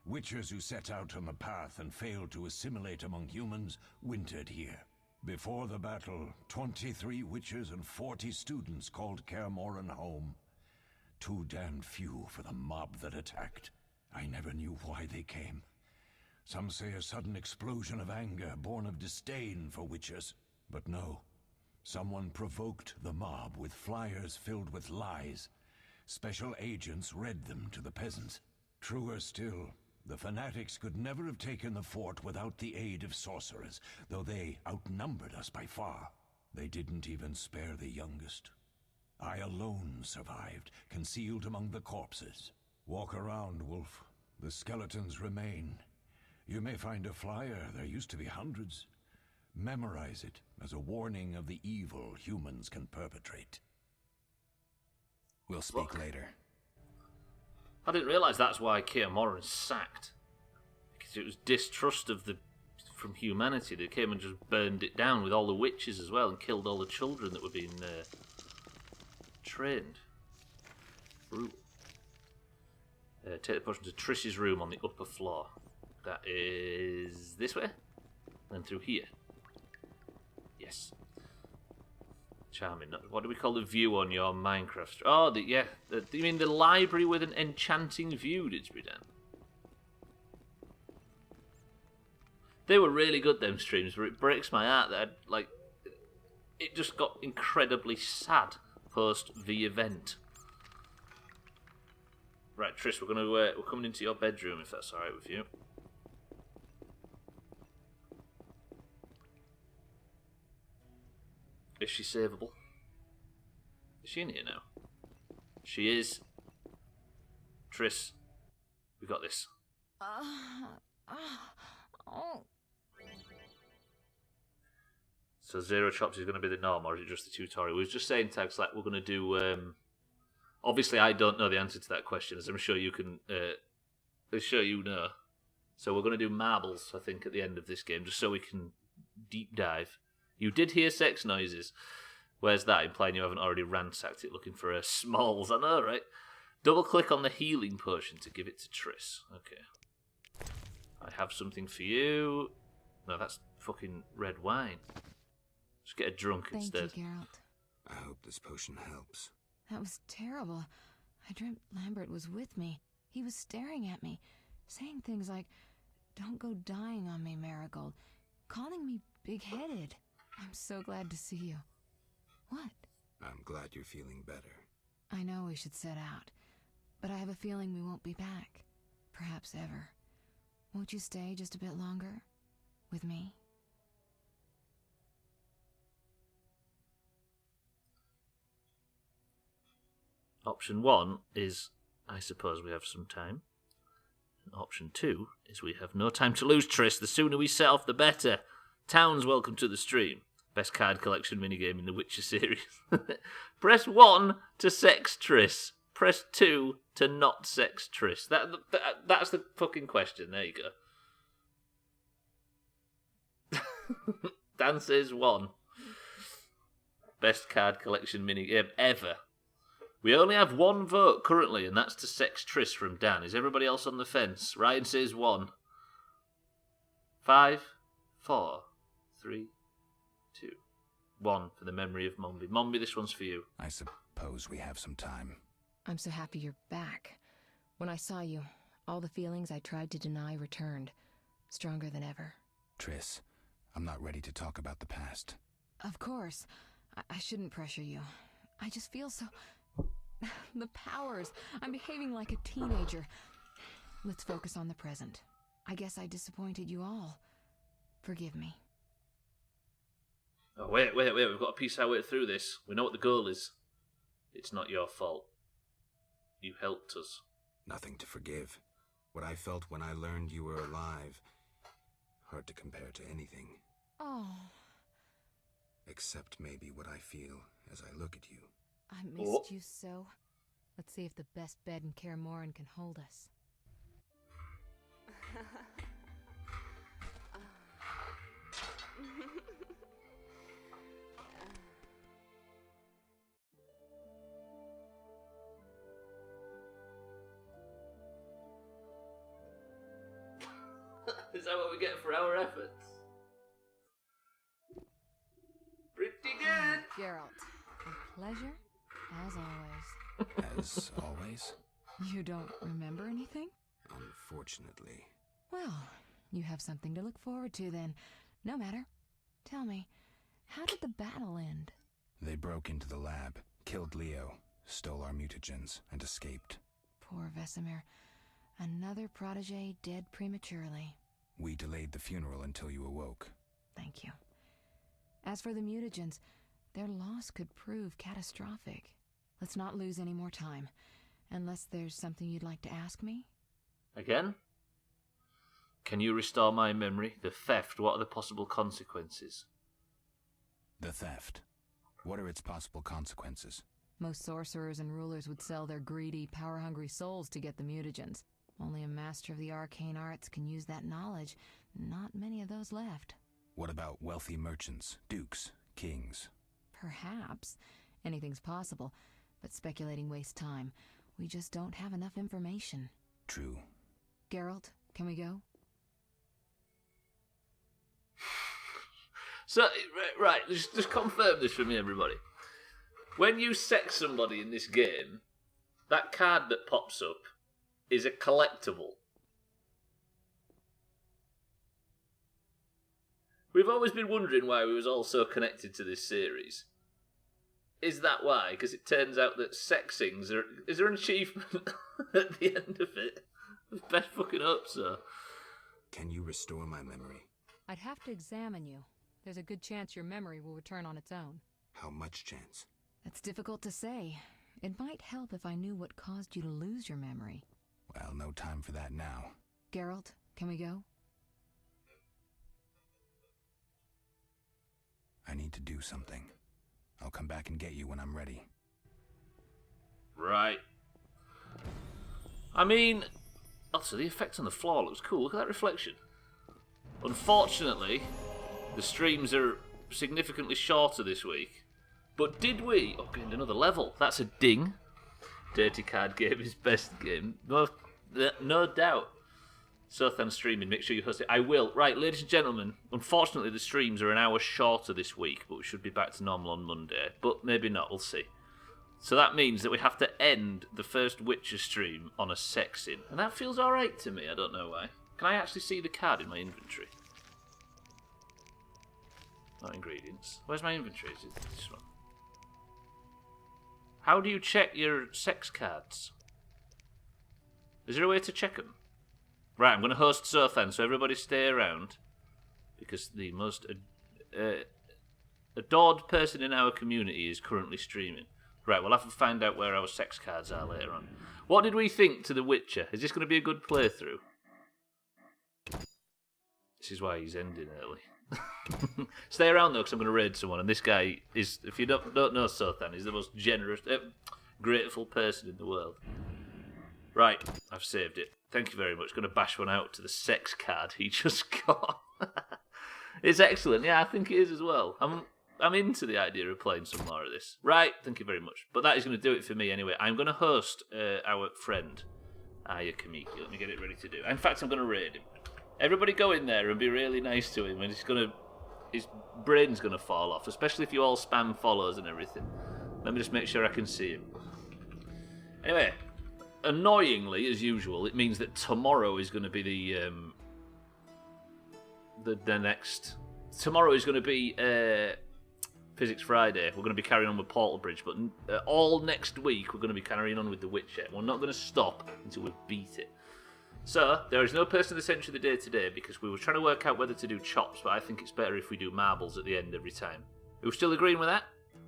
Witchers who set out on the path and failed to assimilate among humans wintered here. Before the battle, 23 Witchers and 40 students called Kaer Morhen home. Too damned few for the mob that attacked. I never knew why they came. Some say a sudden explosion of anger born of disdain for Witchers. But no. Someone provoked the mob with flyers filled with lies. Special agents read them to the peasants. Truer still, the fanatics could never have taken the fort without the aid of sorcerers, though they outnumbered us by far. They didn't even spare the youngest. I alone survived, concealed among the corpses. Walk around, Wolf. The skeletons remain. You may find a flyer, there used to be hundreds. Memorize it as a warning of the evil humans can perpetrate. We'll speak later. I didn't realise that's why Kaer Morhen sacked. Because it was distrust from humanity. They came and just burned it down with all the witches as well and killed all the children that were being trained. Brutal. Take the potion to Triss's room on the upper floor. That is this way? And through here. Yes. Charming. What do we call the view on your Minecraft? Oh, you mean the library with an enchanting view, Didsbury-Dan? They were really good, them streams, but it breaks my heart that, it just got incredibly sad post the event. Right, Triss, we're coming into your bedroom, if that's alright with you. Is she savable? Is she in here now? She is. Triss, we got this. So Zero Chops is going to be the norm, or is it just the tutorial? We were just saying, Tags, like we're going to do. Obviously, I don't know the answer to that question, as I'm sure you can. I'm sure you know. So we're going to do marbles, I think, at the end of this game, just so we can deep dive. You did hear sex noises. Where's that? Implying you haven't already ransacked it looking for smalls. I know, right? Double click on the healing potion to give it to Triss. Okay. I have something for you. No, that's fucking red wine. Just get a drunk instead. Thank you, Geralt. I hope this potion helps. That was terrible. I dreamt Lambert was with me. He was staring at me, saying things like, "Don't go dying on me, Marigold," calling me big-headed. I'm so glad to see you. What? I'm glad you're feeling better. I know we should set out, but I have a feeling we won't be back. Perhaps ever. Won't you stay just a bit longer? With me? Option 1 is, I suppose we have some time. Option 2 is we have no time to lose, Triss. The sooner we set off, the better. Towns, welcome to the stream. Best card collection minigame in the Witcher series. Press 1 to sex Triss. Press 2 to not sex Triss. That's the fucking question. There you go. Dan says 1. Best card collection minigame ever. We only have 1 vote currently, and that's to sex Triss from Dan. Is everybody else on the fence? Ryan says 1. 5, 4, 3, 2, 1 for the memory of Mombi. Mombi, this one's for you. I suppose we have some time. I'm so happy you're back. When I saw you, all the feelings I tried to deny returned. stronger than ever. Triss, I'm not ready to talk about the past. Of course. I shouldn't pressure you. I just feel so... The powers. I'm behaving like a teenager. Let's focus on the present. I guess I disappointed you all. Forgive me. Oh, wait. We've got to piece our way through this. We know what the goal is. It's not your fault. You helped us. Nothing to forgive. What I felt when I learned you were alive. Hard to compare to anything. Oh. Except maybe what I feel as I look at you. I missed you so. Let's see if the best bed in Kaer Morhen can hold us. Is that what we get for our efforts? Pretty good. Geralt, a pleasure, as always. As always? You don't remember anything? Unfortunately. Well, you have something to look forward to then. No matter. Tell me, how did the battle end? They broke into the lab, killed Leo, stole our mutagens, and escaped. Poor Vesemir. Another protege dead prematurely. We delayed the funeral until you awoke. Thank you. As for the mutagens, their loss could prove catastrophic. Let's not lose any more time. Unless there's something you'd like to ask me? Again? Can you restore my memory? The theft, what are the possible consequences? The theft. What are its possible consequences? Most sorcerers and rulers would sell their greedy, power-hungry souls to get the mutagens. Only a master of the arcane arts can use that knowledge. Not many of those left. What about wealthy merchants, dukes, kings? Perhaps. Anything's possible, but speculating wastes time. We just don't have enough information. True. Geralt, can we go? So, right, just confirm this for me, everybody. When you sex somebody in this game, that card that pops up is a collectible. We've always been wondering why we was all so connected to this series. Is that why? Because it turns out that sexings are... Is there an achievement at the end of it? I best fucking hope so. Can you restore my memory? I'd have to examine you. There's a good chance your memory will return on its own. How much chance? That's difficult to say. It might help if I knew what caused you to lose your memory. Well, no time for that now. Geralt, can we go? I need to do something. I'll come back and get you when I'm ready. Right. I mean... Also, the effect on the floor looks cool. Look at that reflection. Unfortunately, the streams are significantly shorter this week. But did we... Oh, gained another level. That's a ding. Dirty Card Game is best game. No doubt. Sothan streaming, make sure you host it. I will. Right, ladies and gentlemen, unfortunately the streams are an hour shorter this week, but we should be back to normal on Monday. But maybe not, we'll see. So that means that we have to end the first Witcher stream on a sex scene. And that feels alright to me, I don't know why. Can I actually see the card in my inventory? Not ingredients. Where's my inventory? Is it this one? How do you check your sex cards? Is there a way to check them? Right, I'm going to host Sothan, so everybody stay around. Because the most adored person in our community is currently streaming. Right, we'll have to find out where our sex cards are later on. What did we think to The Witcher? Is this going to be a good playthrough? This is why he's ending early. Stay around though, because I'm going to raid someone. And this guy is, if you don't know Sothan, he's the most generous, grateful person in the world. Right, I've saved it. Thank you very much. Going to bash one out to the sex card he just got. It's excellent. Yeah, I think it is as well. I'm into the idea of playing some more of this. Right, thank you very much. But that is going to do it for me anyway. I'm going to host our friend, Aya Kamiki. Let me get it ready to do. In fact, I'm going to raid him. Everybody go in there and be really nice to him, and his brain's going to fall off, especially if you all spam follows and everything. Let me just make sure I can see him. Anyway, annoyingly, as usual, it means that tomorrow is going to be the next... Tomorrow is going to be Physics Friday. We're going to be carrying on with Portal Bridge, but all next week we're going to be carrying on with The Witcher. We're not going to stop until we've beat it. So, there is no person essential of the day today because we were trying to work out whether to do chops, but I think it's better if we do marbles at the end every time. Are we still agreeing with that?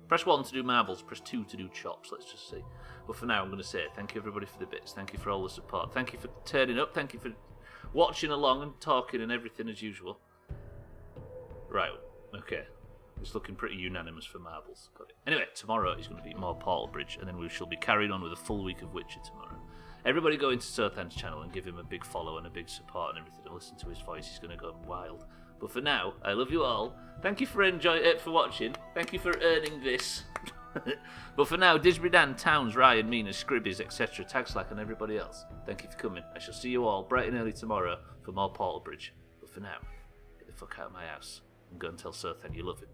Press 1 to do marbles, press 2 to do chops, let's just see. But for now, I'm going to say thank you everybody for the bits, thank you for all the support, thank you for turning up, thank you for watching along and talking and everything as usual. Right, okay. It's looking pretty unanimous for marbles. Got it. Anyway, tomorrow is going to be more Portal Bridge, and then we shall be carried on with a full week of Witcher tomorrow. Everybody go into Sothan's channel and give him a big follow and a big support and everything, and listen to his voice. He's going to go wild. But for now, I love you all. Thank you for for watching. Thank you for earning this. But for now, Disbredan, Towns, Ryan, Mina, Scribbies, etc., Tagslack, and everybody else, thank you for coming. I shall see you all bright and early tomorrow for more Portal Bridge. But for now, get the fuck out of my house and go and tell Sothan you love him.